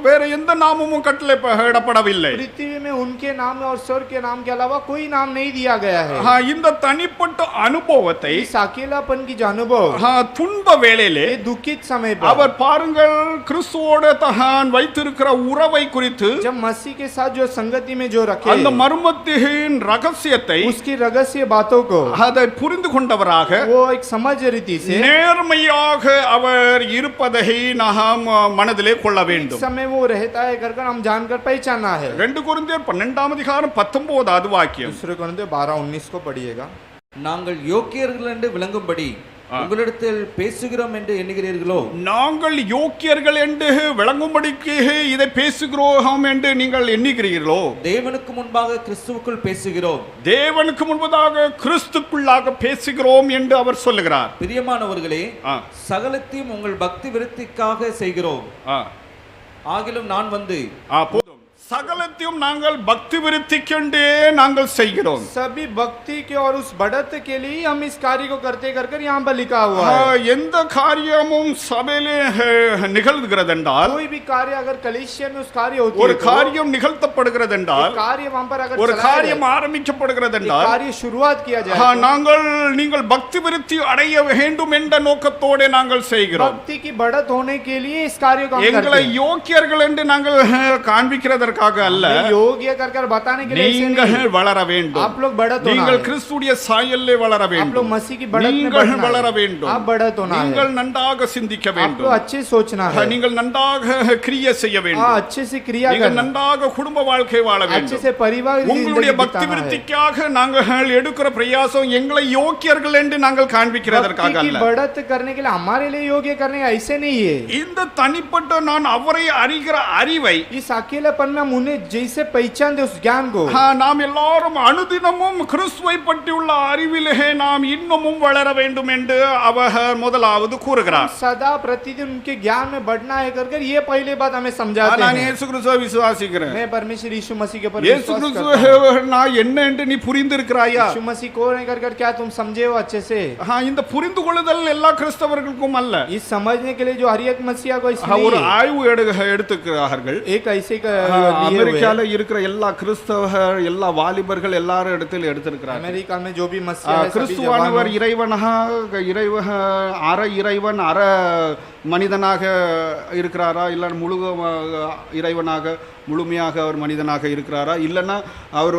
வேற எந்த நாமமும் கட்டளையிடப்படவில்லை. पृथ्वी में उनके नाम और स्वर्ग के नाम के अलावा कोई नाम नहीं दिया गया है। இந்த தனிப்பட்ட அனுபவத்தை इस अकेलापन की जो अनुभव துன்ப வேளையிலே ये दुखित समय पर அவர் பாருங்கள் கிறிஸ்துவோடு தான் வைத்திருக்கிற உறவை குறித்து जब मसीह के साथ जो संगति में जो रखे அந்த மர்மத்தின் ரகசியத்தை उसकी रहस्य बातों को அதை புரிந்து கொண்டவராக वो एक समझ रीति से நேர்மையாக அவர் இருப்பதை நாம் மனதிலே கொள்ள வேண்டும். समय वो रहता है कर हम जानकर पहचाना है। 2 கொரிந்தியர் 12ஆம் அதிகாரம் 19வது வாக்கியம். दूसरे कोरिन्थियों 12:19 को पढ़िएगा। நாங்கள் யோக்கியர்கள் என்று விளங்கும்படி உங்களிடத்தில் பேசுகிறோம் என்று எண்ணுகிறீர்களோ? நாங்கள் யோக்கியர்கள் என்று விளங்கும்படிக்கு இதை பேசுகிறோம் என்று நீங்கள் எண்ணுகிறீர்களோ? தேவனுக்கு முன்பாக கிறிஸ்துவுக்குள் பேசுகிறோம். தேவனுக்கு முன்பதாக கிறிஸ்துக்குள்ளாக பேசுகிறோம் என்று அவர் சொல்லுகிறார். பிரியமானவர்களே, சகலத்தையும் உங்கள் பக்தி விருத்திக்காக செய்கிறோம். ஆகிலும் நான் வந்து சகலத்தையும் நாங்கள் பக்தி விருத்திக்கென்றே நாங்கள் செய்கிறோம். सभी भक्ति के और उस बढ़त के लिए हम इस कार्य को करते कर यहाँ पर लिखा हुआ है। எந்த காரியமும் சபையிலே நிகழ்கிறது என்றால், कोई भी कार्य अगर कलीसिया में उस कार्य होती ஒரு है, காரியம் நிகழ்த்தப்படுகிறது என்றால், कार्य वहाँ पर अगर ஒரு காரியம் ஆரம்பிக்கப்படுகிறது என்றால், कार्य शुरुआत किया जाए, நீங்கள் பக்தி விருத்தி அடைய வேண்டும் என்ற நோக்கத்தோடு நாங்கள் செய்கிறோம். भक्ति की बढ़त होने के लिए इस कार्य को हम எங்களை करते हैं। யோக்கியர்கள் என்று நாங்கள் காண்பிக்கிறதற்காக அல்ல, योग्य कर बताने के लिए ऐसे நீங்கள் नहीं। வளர வேண்டும். आप लोग बढ़त होना நீங்கள் है। கிறிஸ்துடைய சாயலிலே வளர आप लोग வேண்டும். मसीह की बढ़त में நீங்கள் बढ़ना வளர है। வேண்டும். आप बढ़त होना है। நீங்கள் நன்றாக சிந்திக்க आप வேண்டும். लोग अच्छे सोचना है। நீங்கள் நன்றாக கிரியை செய்ய வேண்டும். अच्छे से क्रिया நீங்கள் करना, நன்றாக குடும்ப வாழ்க்கை வாழ अच्छे வேண்டும். से परिवार की உங்களுடைய जिंदगी பக்தி बिताना है। விருத்திக்காக நாங்கள் எடுக்கிற பிரயாசம் எங்களை யோக்கியர்கள் என்று நாங்கள் காண்பிக்கிறதற்காக भक्ति की அல்ல. बढ़त करने के लिए हमारे लिए योग्य करने का ऐसे नहीं है। இந்த தனிப்பட்ட நான் அவரை அறிகிற அறிவை इस अकेलेपन में हम उन्हें जैसे पहचान दे उस ज्ञान को, நாம் எல்லாரும் அனுதினமும் கிறிஸ்துவை பற்றியுள்ள அறிவிலே நாம் இன்னமும் வளர வேண்டும் என்று அவர் முதலாவது கூறுகிறார். सदा प्रतिदिन उनके ज्ञान में बढ़ना है कर ये पहले बात हमें समझाते நான் हैं। இயேசு கிறிஸ்துவை விசுவாசிக்கிறேன். मैं परमेश्वर यीशु मसीह के ऊपर இயேசு विश्वास करता கிறிஸ்து நான் என்ன என்று நீ புரிந்திருக்கிறாயா? हूं। यीशु मसीह कौन है कर क्या तुम समझे हो अच्छे से? இந்த புரிந்து கொள்ளுதல் எல்லா கிறிஸ்தவர்களுக்கும் அல்ல. इस समझने के लिए जो हर एक मसीहा को ஒரு इसलिए ஆய்வு எடுத்துக்கிறார்கள். एक ऐसे लिए हुए அமெரிக்கால இருக்கிற எல்லா கிறிஸ்தவர்கள் எல்லா வாலிபர்கள் எல்லாரும் இடத்தில் எடுத்திருக்கிறார்கள். अमेरिका में जो भी मसीहा है सभी கிறிஸ்துவானவர் जवानों அற இறைவன் அற மனிதனாக இருக்கிறாரா, இல்ல முழு இறைவனாக முழுமையாக அவர் மனிதனாக இருக்கிறாரா, இல்லைன்னா அவர்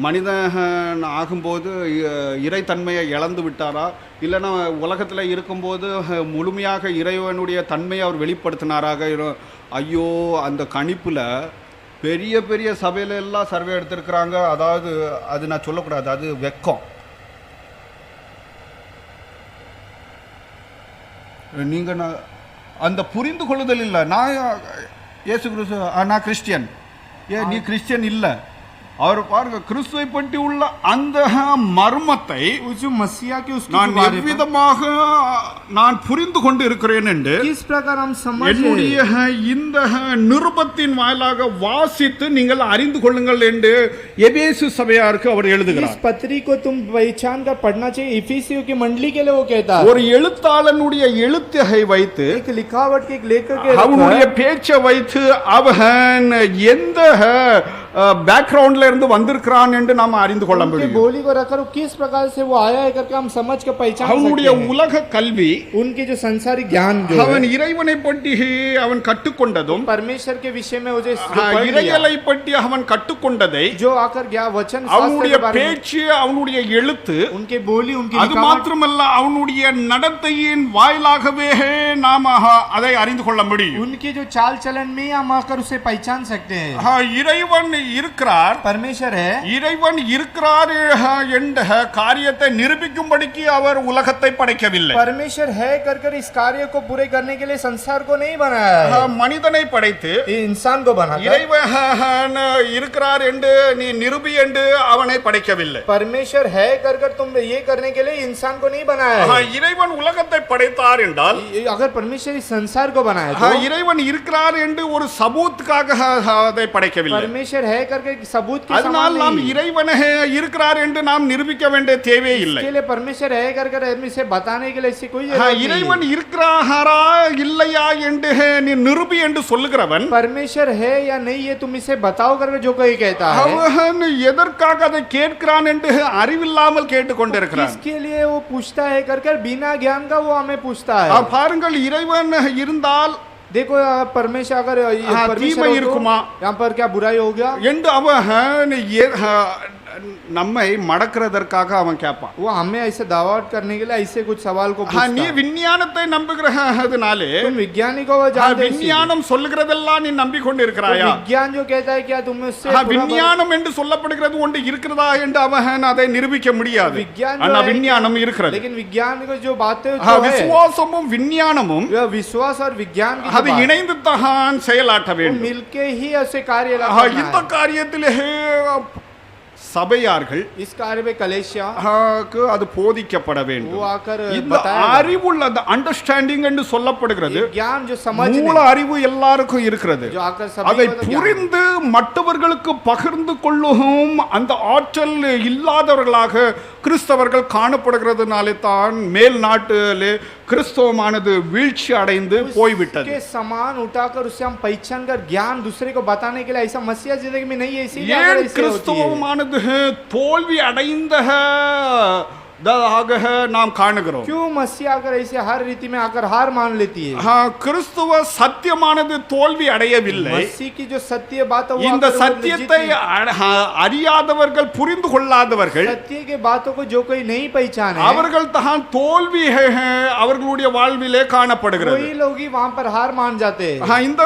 மனிதன் ஆகும்போது இறைத்தன்மையை இழந்து விட்டாரா, இல்லைன்னா உலகத்தில் இருக்கும்போது முழுமையாக இறைவனுடைய தன்மையை அவர் வெளிப்படுத்தினாராக. ஐயோ, அந்த கணிப்பில் பெரிய பெரிய சபையில எல்லாம் சர்வே எடுத்திருக்கிறாங்க. அதாவது அது நான் சொல்லக்கூடாது, அது வெக்கம். நீங்கள் அந்த புரிந்து கொள்ளுதல் இல்லை. நான் இயேசு கிறிஸ்து நான் கிறிஸ்டியன், நீ கிறிஸ்டியன் இல்லை, அவர் பாருங்க கிறிஸ்துவை பற்றி உள்ள அந்த மர்மத்தை उस जो मसीहा के उसके நான் बारे में எவ்விதமாக நான் புரிந்து கொண்டு இருக்கிறேன் என்று किस प्रकार हम समझ என்னுடைய இந்த நிருபத்தின் வாயிலாக வாசித்து நீங்கள் அறிந்து கொள்ளுங்கள் என்று எபேசு சபையாருக்கு அவர் इस எழுதுகிறார். पत्री को तुम पहचान कर पढ़ना चाहिए इफिसियों की मंडली के लिए वो कहता है ஒரு எழுத்தாளனுடைய எழுத்தை வைத்து एक लिखावट के एक लेखक के அவனுடைய பேச்சை வைத்து அவன் எந்த பேக்ரவுண்ட்ல இருந்து வந்திருக்கிறான் என்று நாம் அறிந்து கொள்ள उनके முடியும். बोली को रखकर किस प्रकार से वो आया है करके हम समझ कर पहचान அவனுடைய सकते हैं உலக கல்வி उनके जो संसारिक ज्ञान जो அவன் है இறைவனை பற்றி அவன் கற்றுக்கொண்டதும் परमेश्वर के विषय में वो जो पढ़ लिया, இறையலை பற்றி அவன் கற்றுக்கொண்டதை जो आकर गया वचन शास्त्र அவனுடைய के बारे में பேச்சு அவனுடைய எழுத்து उनके बोली उनकी அது लिखावट மாத்திரமல்ல அவனுடைய நடத்தையின் வாயிலாகவே நாம் அதை அறிந்து கொள்ள முடியும். उनके जो चाल चलन में हम आकर उसे पहचान सकते हैं இறைவன் இருக்கிறார் परमेश्वर है இறைவன் இருக்கிறார் என்ற காரியத்தை நிரூபிக்கும்படிக்கு அவர் உலகத்தை படைக்கவில்லை. परमेश्वर है कर इस कार्य को पूरे करने के लिए संसार को नहीं बनाया है மனிதனை படைத்து ये इंसान को बना இறைவன் இருக்கிறார் என்று நீ நிரூபி என்று அவனை படைக்கவில்லை. परमेश्वर है कर तुम ये करने के लिए इंसान को नहीं बनाया है இறைவன் உலகத்தை படைத்தார் என்றால் अगर परमेश्वर इस संसार को बनाया तो இறைவன் இருக்கிறார் என்று ஒரு சபூத்துக்காக அதை படைக்கவில்லை. परमेश्वर है करके सबूत के அதனால் समान நாம் नहीं இறைவன் இருக்கிறார் என்று நாம் நிரூபிக்க வேண்டிய தேவையில்லை. इसके लिए परमेश्वर है कर इसे बताने के लिए इससे कोई जरूरत नहीं இறைவன் है। இருக்கிறாரா இல்லையா என்று நீ நிரூபி என்று சொல்லுகிறவன் परमेश्वर है या नहीं है तुम इसे बताओ करके जो कोई कहता है அவன் எதற்காக அதை கேட்கிறான் என்று அறிவில்லாமல் கேட்டுக்கொண்டிருக்கிறான். किसके लिए वो पूछता है कर बिना ज्ञान का वो हमें पूछता है பாருங்கள் இறைவன் இருந்தால் देखो परमेश्वर अगर हाँ, परमेश्वर தீமை हो तो இருக்குமா? यहाँ पर क्या बुराई हो गया என்று அவன் நம்மை மடக்கிறதற்காக அவன் கேட்பான். वो हमें ऐसे दावत करने के लिए ऐसे कुछ सवाल को पूछता நீ है। விஞ்ஞானத்தை நம்புகிறதுனாலே तुम विज्ञानिकों को जानते हो इसीलिए। விஞ்ஞானம் சொல்லுகிறதெல்லாம் நீ நம்பிக்கொண்டு तो இருக்கிறாயா? विज्ञान जो कहता है क्या तुम उससे விஞ்ஞானம் என்று சொல்லப்படுகிறது ஒன்று இருக்கிறதா என்று அவன் அதை நிரூபிக்க முடியாது. विज्ञान ஆனா जो है விஞ்ஞானம் இருக்கிறது. लेकिन विज्ञान को जो बातें जो है விசுவாசமும் விஞ்ஞானமும் यह विश्वास और विज्ञान की जो அது बात, இணைந்து தான் செயலாற்ற वो வேண்டும். मिलके ही ऐसे कार्य இந்த करना है। காரியத்திலே சபையார்கள் इस कार्य में कलेशिया அது போதிக்கப்பட वो வேண்டும். आकर இந்த बताया அறிவுள்ள அந்த அண்டர்ஸ்டாண்டிங் என்று சொல்லப்படுகிறது. ये ज्ञान जो समझने மூல அறிவு எல்லாருக்கும் இருக்கிறது. जो आकर அதை सभी को तो ज्ञान புரிந்து மற்றவர்களுக்கு பகிர்ந்து கொள்ளும் அந்த ஆற்றல் இல்லாதவர்களாக கிறிஸ்தவர்கள் காணப்படுகிறதுனாலே தான் மேல் நாட்டிலே கிறிஸ்தவமானது வீழ்ச்சி அடைந்து போய்விட்டது. के समान उठाकर उसे हम पहचान कर ज्ञान दूसरे को बताने के लिए ऐसा मसीहा जिंदगी में नहीं है इसीलिए ஏன் अगर ऐसे होती है। கிறிஸ்தவமானது தோல்வி அடைந்த நாம் காணுகிறோம். क्यों मसीहा अगर ऐसे हर रीति में आकर हार मान लेती है கிறிஸ்துவ சத்தியமானது தோல்வி அடையவில்லை. मसीह की जो सत्य बात है वो இந்த आकर वो சத்தியத்தை அறியாதவர்கள் புரிந்து கொள்ளாதவர்கள் सत्य के बातों को जो कोई नहीं पहचाने அவர்கள் தான் தோல்வி அவர்களுடைய வாழ்விலே காணப்படுகிறது. वही लोग ही वहां पर हार मान जाते हैं। இந்த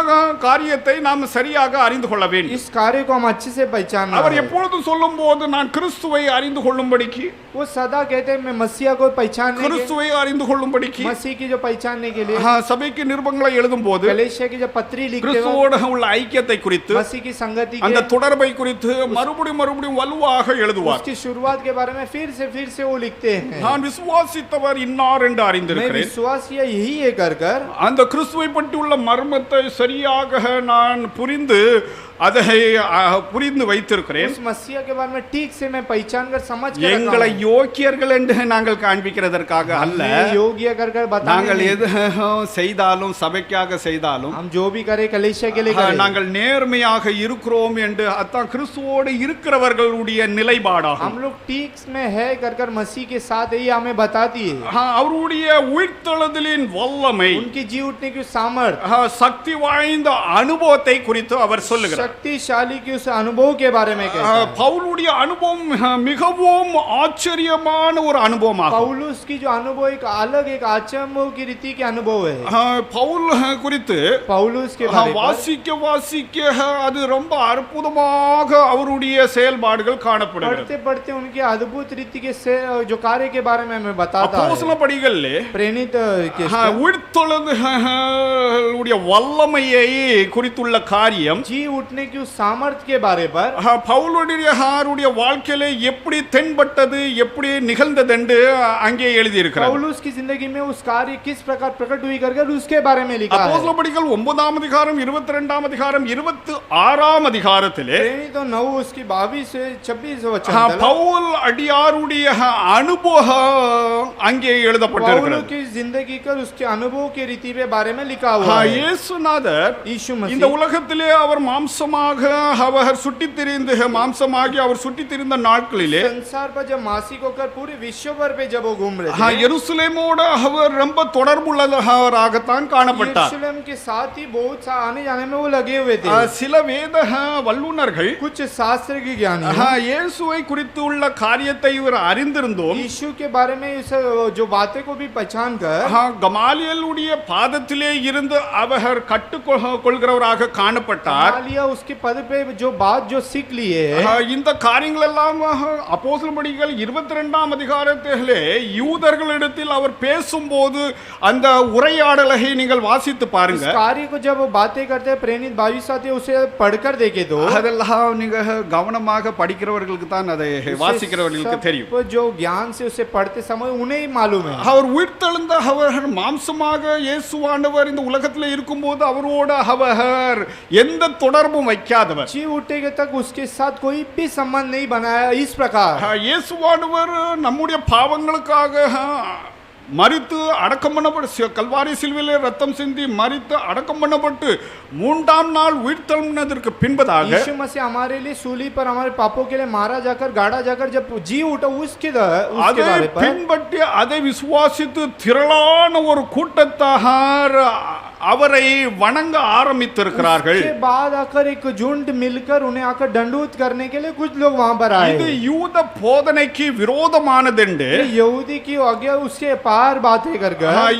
காரியத்தை நாம் சரியாக அறிந்து கொள்ள வேண்டும். इस कार्य को हम अच्छे से पहचानना அவர் है। எப்பொழுதும் சொல்லும்போது நான் கிறிஸ்துவை அறிந்து கொள்ளும்படிக்கு वो सदा कहते हैं मैं मसीहा को पहचानने के கிறிஸ்துவை அறிந்து கொள்ளும்படிக்கு मसीह की जो पहचानने के लिए சபைக்கு நிருபங்களை எழுதும் போது गलेशिया की जो पत्री लिखते हैं கிறிஸ்துவோடு உள்ள ஐக்கியத்தை குறித்து मसीह की संगति அந்த के தொடர்பை குறித்து மறுபடியும் வலுவாக எழுதுவார். उसकी शुरुआत के बारे में फिर से वो लिखते हैं। நான் விசுவாசித்தவர் இன்னார் என்று मैं அறிந்திருக்கிறேன். विश्वास यही है कर அந்த கிறிஸ்துவை பற்றி உள்ள மர்மத்தை சரியாக நான் புரிந்து அதை புரிந்து வைத்திருக்கிறேன். उस मसीहा के बारे में ठीक से मैं पहचान कर समझ कर எங்களை யோக்கியர்கள் என்று நாங்கள் காண்பிக்கிறதற்காக அல்ல. योग्य कर बताने நாங்கள் नहीं। எது செய்தாலும் சபைக்காக செய்தாலும் हम जो भी करें कलेशिया के लिए करें। நாங்கள் நேர்மையாக இருக்கிறோம் என்று அதான் கிறிஸ்துவோடு இருக்கிறவர்களுடைய நிலைப்பாடாகும். हम लोग ठीक में है कर मसीह के साथ यही हमें बताती है। அவருடைய உயிர்த்தெழுதலின் வல்லமை उनकी जी उठने की सामर्थ சக்தி வாய்ந்த அனுபவத்தை குறித்து அவர் சொல்லுகிறார். शक्तिशाली की उस अनुभव के बारे में कहता है। பவுலுடைய அனுபவம் மிகவும் ஆச்சரியமான ஒரு அனுபவமாகும். पौलुस की जो अनुभव एक अलग एक आचम्य की रीति के अनुभव है। பவுல் குறித்து पौलुस के बारे में வாசிக்க அது ரொம்ப அற்புதமாக அவருடைய செயல்பாடுகள் காணப்படுகிறது. पढ़ते उनके अद्भुत रीति के से जो कार्य के बारे में हमें बताता है। அப்போஸ்தல படிகளிலே प्रेरित के உயிர்த்தெழுதலுடைய வல்லமையை குறித்துள்ள காரியம் जी उठने उठने की उस सामर्थ्य के बारे पर பவுலுடைய வாழ்க்கையில எப்படி தென்பட்டது எப்படி நிகழ்ந்தது என்று அங்கே எழுதி இருக்கிறார். पौलुस की जिंदगी में उस कार्य किस प्रकार प्रकट हुई करके उसके बारे में लिखा है. அப்போஸ்தலர் படிகள் 9ஆம் அதிகாரம் 22ஆம் அதிகாரம் 26ஆம் அதிகாரத்திலே तो 9 उसकी 22 से 26 वचन பவுல் அடியாருடைய அனுபவம் அங்கே எழுதப்பட்டிருக்கிறது. पौलुस की जिंदगी का उसके अनुभव के रीति के बारे में लिखा हुआ है. இயேசுநாதர் यीशु இந்த मसीह உலகத்திலே அவர் மாம்சமாக அவர் சுற்றித் திரிந்து மாம்சமாகி அவர் சுற்றித் திரிந்த நாட்களிலே संसार पर जब मासिक होकर पूरे विश्व भर पे जब वो घूम रहे थे, எருசலேமோடு அவர் ரொம்ப தொடர்புள்ளவராகத்தான் காணப்பட்டார். यरूशलेम के साथ ही बहुत सा आने जाने में वो लगे हुए थे. சில வேத வல்லுனர்கள் कुछ शास्त्र के ज्ञानी இயேசுவை குறித்து உள்ள காரியத்தை இவர் அறிந்திருந்தோம். यीशु के बारे में इस जो बातें को भी पहचान कर கமாலியலுடைய பாதத்திலே இருந்து அவர் கற்றுக்கொள்கிறவராக காணப்பட்டார். लिया उसके पद पे जो बात जो सीख लिए இந்த காரியங்கள் எல்லாம் அப்போஸ்தலர் படிகள் 22ஆம் அதிகாரத்திலே யூதர்களிடத்தில் அவர் பேசும்போது அந்த உரையாடலை நீங்கள் வாசித்து பாருங்க. इस कार्य को जब वो बातें करते हैं प्रेरित 22 साथी उसे पढ़कर देखे तो அதெல்லாம் நீங்க கவனமாக படிக்கிறவர்களுக்கு தான் அதை வாசிக்கிறவர்களுக்கு தெரியும். जो ज्ञान से उसे पढ़ते समय उन्हें ही मालूम है. அவர் உயிர்த்தெழுந்த அவர் மாம்சமாக இயேசுவானவர் இந்த உலகத்தில் இருக்கும்போது அவரோடு அவர் எந்த தொடர்பும் வைக்காதவர். जी उठेगे तक उसके साथ कोई भी संबंध नहीं बनाया. इस प्रकार இயேசுவானவர் நம்முடைய பாவங்களுக்காக மரித்து அடக்கம் பண்ணப்பட்டு கல்வாரி சிலுவையிலே ரத்தம் சிந்தி மரித்து அடக்கம் பண்ணப்பட்டு 3ஆம் நாள் உயிர்த்தெழுந்ததற்கு பின்பதாக यीशु मसीह हमारे लिए सूली पर हमारे पापों के लिए मारा जाकर गाड़ा जाकर जब जी उठा उसके அதை बारे पर பின்பற்றி அதை விசுவாசித்து திரளான ஒரு கூட்டத்தார் அவரை வணங்க ஆரம்பித்திருக்கிறார்கள். उसके बाद आकर एक झुंड मिलकर उन्हें आकर दंडवत करने के लिए कुछ लोग वहां पर आए. இது யூத போதனைக்கு விரோதமானது என்று यहूदी की आज्ञा उसके पार बातें कर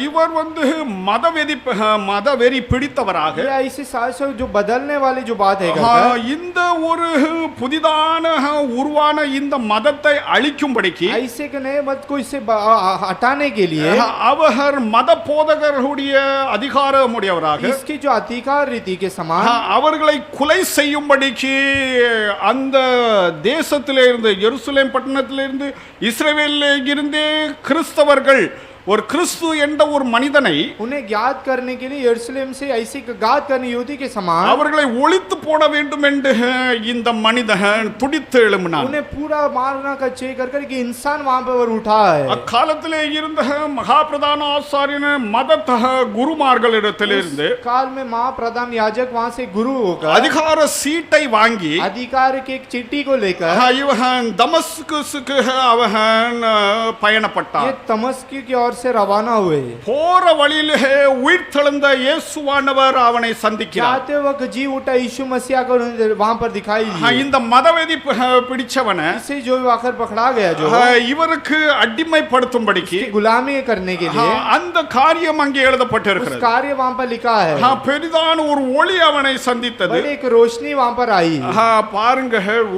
இவர் மதவெறி பிடித்தவராக ऐसी साजिश जो बदलने वाली जो बात है இந்த ஒரு புதிதான உருவான இந்த மதத்தை அழிக்கும்படிக்கு ऐसे के नए मत को इससे हटाने के लिए அவர் மத போதகர்களுடைய அதிகாரமுடையவராக इसकी जो अधिकार रीति के समान அவர்களை கொலை செய்யும்படிக்கு அந்த தேசத்திலே இருந்து எருசலேம் பட்டணத்திலிருந்து இஸ்ரவேலிலே இருந்தே கிறிஸ்தவர்கள் ஒரு கிறிஸ்து என்ற ஒரு மனிதனை उन्हें ज्ञात करने के लिए यरूशलेम से ऐसे ज्ञात करने यहूदी के समान அவர்களை ஒழித்து போட வேண்டும் என்று இந்த மனிதன் துடித்து எழும்பினான். उन्हें पूरा मारना का चे कर कि इंसान वहां पर उठा है. அக்காலத்திலே இருந்த மகாபிரதான ஆசாரியன மத குருமார்களிடத்திலிருந்து काल में महाप्रधान याजक वहां से गुरु होकर அதிகார சீட்டை வாங்கி अधिकार की एक चिट्ठी को लेकर இவன் தமஸ்குக்கு அவன் பயணப்பட்டான். ये तमस्की की ओर से रवाना हुए. போற வழியிலே உயிர்த்தெழுந்த இயேசுவானவர் அவனை சந்திக்கிறார். जाते वक्त जी उठा यीशु मसीह को वहां पर दिखाई दिए. இந்த மதவெறி பிடிச்சவன इसे जो आकर पकड़ा गया जो இவருக்கு அடிமைப்படுத்தும்படிக்கு गुलामी करने के लिए அந்த காரியம் அங்கே எழுதப்பட்டிருக்கிறது. उस कार्य वहां पर लिखा है. பெரிதான ஒரு ஒளி அவனை சந்தித்தது. बड़ी एक रोशनी वहां पर आई. பாருங்க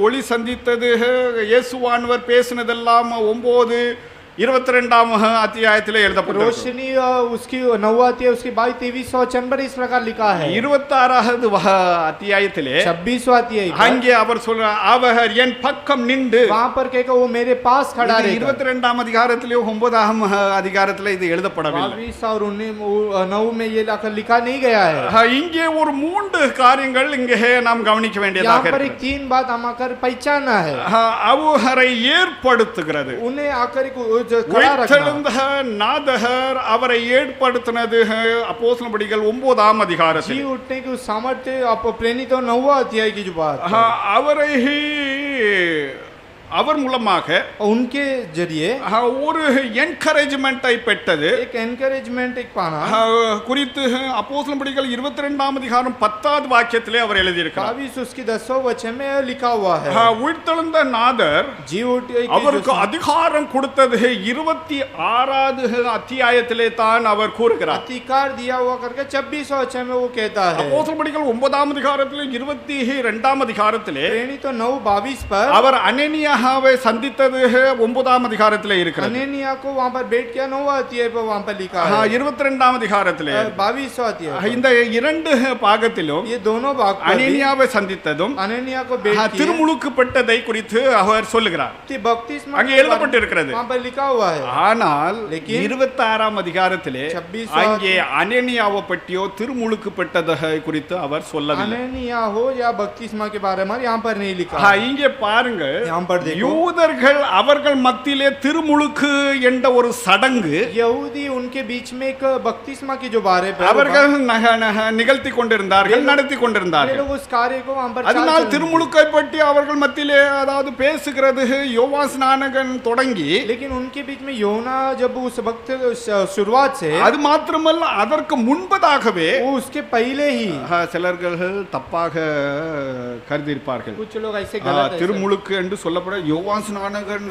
ஒளி சந்தித்தது இயேசுவானவர் பேசினதெல்லாம் 9:22ஆம் அத்தியாயத்திலே எழுதப்பட்டிருக்கிறது. रोशनी उसकी 9 आती है उसकी 22-23 वचन पर इस प्रकार लिखा है. 26வது அத்தியாயத்திலே 26 आती है அங்கே அவர் சொல்றார் அவர் என் பக்கம் நின்று वहां पर कहकर वो मेरे पास खड़ा रहेगा. 22ஆம் அதிகாரத்திலே 9ஆம் அதிகாரத்திலே இது எழுதப்படவில்லை. 22 और 9 में ये लिखा नहीं गया है. இங்கே ஒரு 3 காரியங்கள் இங்கே நாம் கவனிக்க வேண்டியதாக यहाँ पर एक இருக்கிறது. 3 बात हम आकर पहचानना है. அவரை ஏற்படுத்துகிறது. उन्हें आकर உயிர்த்தெழுந்த நாதர் அவரை ஏற்படுத்தினது அப்போஸ்தலர் படிகள் 9ஆம் அதிகாரத்தில். जी उठने की सामर्थ्य प्रेरित 9वां अध्याय की जो बात அவரை அவர் மூலமாக उनके जरिए ஒரு என்கரேஜ்மென்ட்டை பெற்றது. एक एनकरेजमेंट एक पाना குறித்து அப்போஸ்தலர் படிகள் 22ஆம் அதிகாரம் 10வது வாக்கியத்திலே அவர் எழுதியிருக்கிறார். 22 उसकी 10वें वचन में लिखा हुआ है. உயிர்த்தெழுந்த நாதர் जी उठ அவருக்கு அதிகாரம் கொடுத்தது 26வது அத்தியாயத்திலே தான் அவர் கூறுகிறார். अधिकार दिया हुआ करके 26वें वचन में वो कहता है. அப்போஸ்தலர் படிகள் 9ஆம் அதிகாரத்திலே 22ஆம் அதிகாரத்திலே प्रेरित 9:22 पर அவர் அனனியா அனனியாவை சந்தித்தது 9ஆம் அதிகாரத்திலே இருக்கிறது. अननिया को वहाँ पर भेंट किया 9वां अध्याय पर वहाँ पर लिखा है 22ஆம் அதிகாரத்திலே 22वां अध्याय இந்த இரண்டு பாகத்திலும் ये दोनों भाग पर भी அனனியாவை சந்தித்ததும் अननिया को भेंट किया திருமுழுக்குப்பட்டதை குறித்து அவர் சொல்லுகிறார். बपतिस्मा அங்கே எழுதப்பட்டிருக்கிறது. वहाँ पर लिखा हुआ है. ஆனால் लेकिन 26ஆம் அதிகாரத்திலே 26 அங்கே அனனியாவை பற்றியோ திருமுழுக்குப்பட்டதை குறித்து அவர் சொல்லவில்லை. अननिया हो या बपतिस्मा के बारे में यहाँ पर नहीं लिखा. இங்கே பாருங்க, यहाँ पर देखो யூதர்கள் அவர்கள் மத்தியிலே திருமுழுக்கு என்ற ஒரு சடங்கு यहूदी उनके बीच में एक बपतिस्मा की जो बारे पर அவர்கள் நிகழ்த்தி கொண்டிருந்தார்கள், நடத்தி वे கொண்டிருந்தார்கள். लोग उस कार्य को वहाँ पर அதனால் திருமுழுக்கை பற்றி அவர்கள் மத்தியிலே அதாவது பேசுகிறது யோவான் ஸ்நானகன் தொடங்கி, लेकिन उनके बीच में योना जब उस वक्त शुरुआत से அது மாத்திரமல்ல அதற்கு முன்பதாகவே वो उसके पहले ही சிலர்கள் தப்பாக கருதியிருப்பார்கள். कुछ लोग ऐसे गलत है திருமுழுக்கு என்று சொல்லப்பட யோவான் ஸ்நானகன்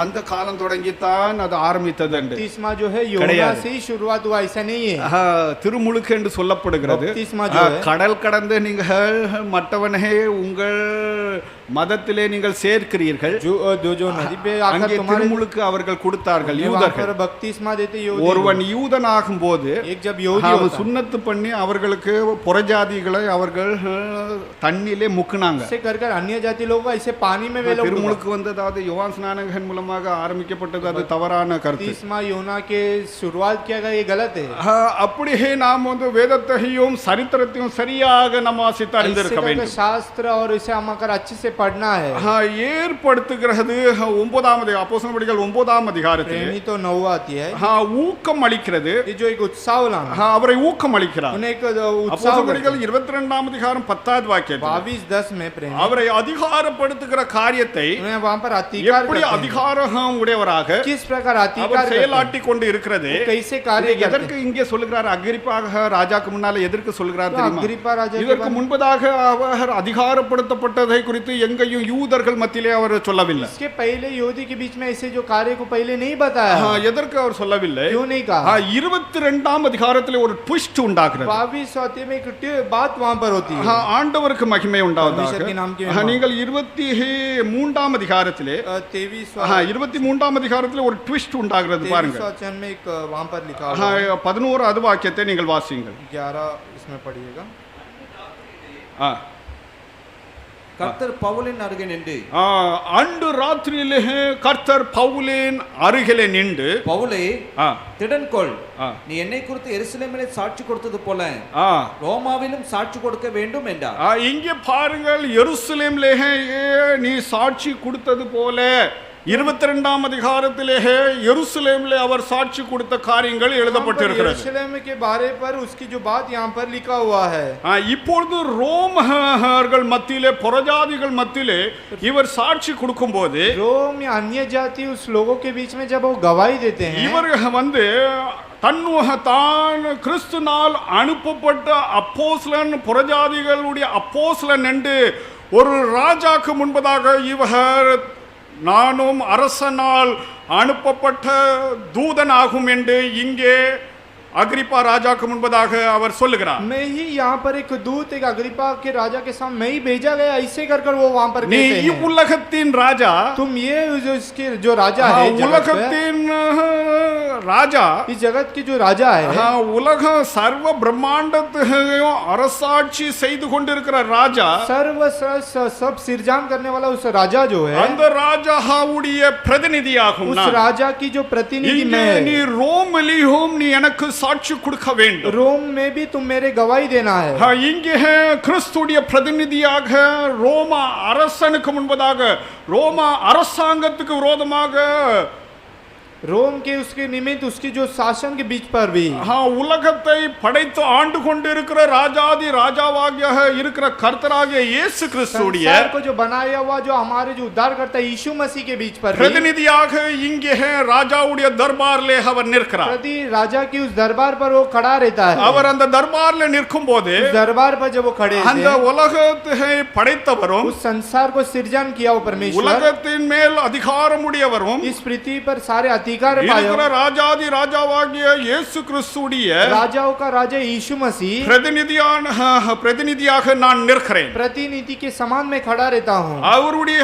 அந்த காலம் தொடங்கித்தான் அது ஆரம்பித்தது என்று. बपतिस्मा जो है योना கிடையாது. से ही शुरुआत हुआ ऐसा नहीं है. திருமுழுக்கு என்று சொல்லப்படுகிறது बपतिस्मा जो है கடல் கடந்து நீங்கள் மற்றவனே உங்கள் மதத்திலே நீங்கள் சேர்க்கிறீர்கள். जो नदी पे आकर அங்கே तुम्हारे திருமுழுக்கு அவர்கள் கொடுத்தார்கள் वहाँ யூதர்கள். पर बपतिस्मा देते यहूदी ஒருவன் யூதனாகும் போது एक जब यहूदी அவன் होता है, சுன்னத்து பண்ணி அவர்களுக்கு புறஜாதிகளை அவர்கள் தண்ணிலே முக்குனாங்க. ऐसे कर कर अन्य जाति लोग ऐसे पानी में वे लोग திருமுழுக்கு வந்து அதாவது யோவான் ஸ்நானகன் மூலமாக ஆரம்பிக்கப்பட்டது, அது தவறான கருத்து. बपतिस्मा योना के शुरुआत किया गया ये गलत है. அப்படியே நாம் வந்து வேதத்தையும் சரித்திரத்தையும் சரியாக நம்ம வாசித்து ऐसे அறிந்திருக்க करके வேண்டும். शास्त्र और इसे हम अगर अच्छे से पढ़ना है. ஏற்படுத்துகிறது 9ஆம் அப்போஸ்தலர் 9ஆம் அதிகாரத்தில் प्रेमी तो 9वां अध्याय ஊக்கம் அளிக்கிறது, ये जो एक उत्साह लाना அவரை ஊக்கம் அளிக்கிறார். उन्हें एक उत्साह அப்போஸ்தலர்கள் 22ஆம் அதிகாரம் 10வது வாக்கியம் 22:10 में प्रेमी அவரை அதிகாரப்படுத்துகிற காரியத்தை उन्हें वहाँ पर अधिकार எப்படி करते हैं. அதிகாரம் உடையவராக किस प्रकार अधिकार அவர் करते हैं, செயலாட்டி கொண்டு இருக்கிறது. वो कैसे कार्य करते எதற்கு हैं. இங்கே சொல்லுகிறார்? அகிரிப்பாக ராஜாக்கு முன்னால எதற்கு சொல்லுகிறார் तो தெரியுமா? अग्रिप्पा राजा के இதற்கு बारे में- முன்பதாக அவர் அதிகாரப்படுத்தப்பட்டதை குறித்து எங்கேயும் யூதர்கள் மத்தியிலே அவர் சொல்லவில்லை. इसके पहले यहूदी के बीच में ऐसे जो कार्य को पहले नहीं बताया. எதற்கு அவர் சொல்லவில்லை? क्यों नहीं कहा? 22ஆம் அதிகாரத்திலே ஒரு ட்விஸ்ட் உண்டாகிறது. 22 अध्याय में एक बात वहाँ पर होती है. ஆண்டவருக்கு மகிமை உண்டாவதாக. परमेश्वर के नाम की महिमा. நீங்கள் 23ஆம் அதிகாரத்திலே 23ஆம் அதிகாரத்திலே ஒரு ட்விஸ்ட் உண்டாகிறது பாருங்க. 23 वचन में एक वहाँ पर लिखा हुआ है. 11வது வாக்கியத்தை நீங்கள் வாசியுங்கள். 11 इसमें पढ़िएगा. கர்த்தர் பவுலின் அருகே நின்று அன்று ராத்திரியிலே கர்த்தர் பவுலின் அருகிலே நின்று, பவுலே திடன்கொள், ஆ. நீ என்னை குறித்து எருசலேமிலே சாட்சி கொடுத்தது போல ரோமாவிலும் சாட்சி கொடுக்க வேண்டும் என்றார். இங்கே பாருங்கள், எருசலேமிலே நீ சாட்சி கொடுத்தது போல 22ஆம் அதிகாரத்திலே எருசலேமிலே அவர் சாட்சி கொடுத்த காரியங்கள் எழுதப்பட்டிருக்கிறது. यरूशलेम के बारे पर उसकी जो बात यहाँ पर लिखा हुआ है. இப்பொழுது ரோமர்கள் மத்தியிலே புறஜாதிகள் மத்தியிலே இவர் சாட்சி கொடுக்கும்போது रोम या अन्य जाति उस लोगों के बीच में जब वो गवाही देते हैं, இவர் வந்து தான் கிறிஸ்துனால் அனுப்பப்பட்ட அப்போஸ்தலன், புறஜாதிகளுடைய அப்போஸ்தலன் என்று ஒரு ராஜாக்கு முன்பதாக இவர் நானும் அரசனால் அனுப்பப்பட்ட தூதனாகும் என்று இங்கே अग्रिपा राजा के मुंबदाग அவர் சொல்லுகிறார். मैं ही यहाँ पर एक दूत एक अग्रिपा के राजा के सामने मैं ही भेजा गया, ऐसे कर कर वो वहाँ पर कहते हैं. நீ உலகத்தின் ராஜா, तुम ये जो इसके जो राजा है, உலகத்தின் ராஜா, इस जगत की जो राजा है, உலக சர்வ பிரம்மாண்டத்தையும் அரசாட்சி செய்து கொண்டிருக்கிற ராஜா, सर्व सब सिरजान करने वाला उस राजा जो है, அந்த ராஜாவுடைய பிரதிநிதியாகும் उस நான். राजा की जो प्रतिनिधि இங்கே मैं, நீ ரோமிலும் நீ எனக்கு சாட்சி கொடுக்க வேண்டும். रोम में भी तुम मेरे गवाही देना है. இங்கே கிறிஸ்துடைய பிரதிநிதியாக ரோமா அரசனுக்கு முன்பதாக ரோமா அரசாங்கத்துக்கு விரோதமாக रोम के उसके निमित्त उसकी जो शासन के बीच पर भी உலகத்தை படைத்து ஆண்டு கொண்டிருக்கிற ராஜாதி ராஜாவாகிய இருக்கிற கர்த்தராகிய இயேசு கிறிஸ்துடைய संसार को जो बनाया हुआ जो हमारे जो उद्धार करता है यीशु मसीह के बीच पर भी பிரதிநிதியாக இங்கே ராஜாவுடைய தர்பாரிலே அவர் நிற்கிறார். प्रति राजा की उस दरबार पर वो खड़ा रहता है. அவர் அந்த தர்பாரிலே நிற்கும் போது उस दरबार पर जब वो खड़े அந்த थे, உலகத்தை படைத்தவரும் उस संसार को सृजन किया वो परमेश्वर, உலகத்தின் மேல் அதிகாரமுடையவரும் इस पृथ्वी पर सारे अधिकार अधिकार இருக்கிற पाया, ராஜாதி ராஜாவாகிய இயேசு கிறிஸ்துவுடைய राजाओं का राजा यीशु मसीह பிரதிநிதியாக நான் நிற்கிறேன். प्रतिनिधि के समान में खड़ा रहता हूँ। அவருடைய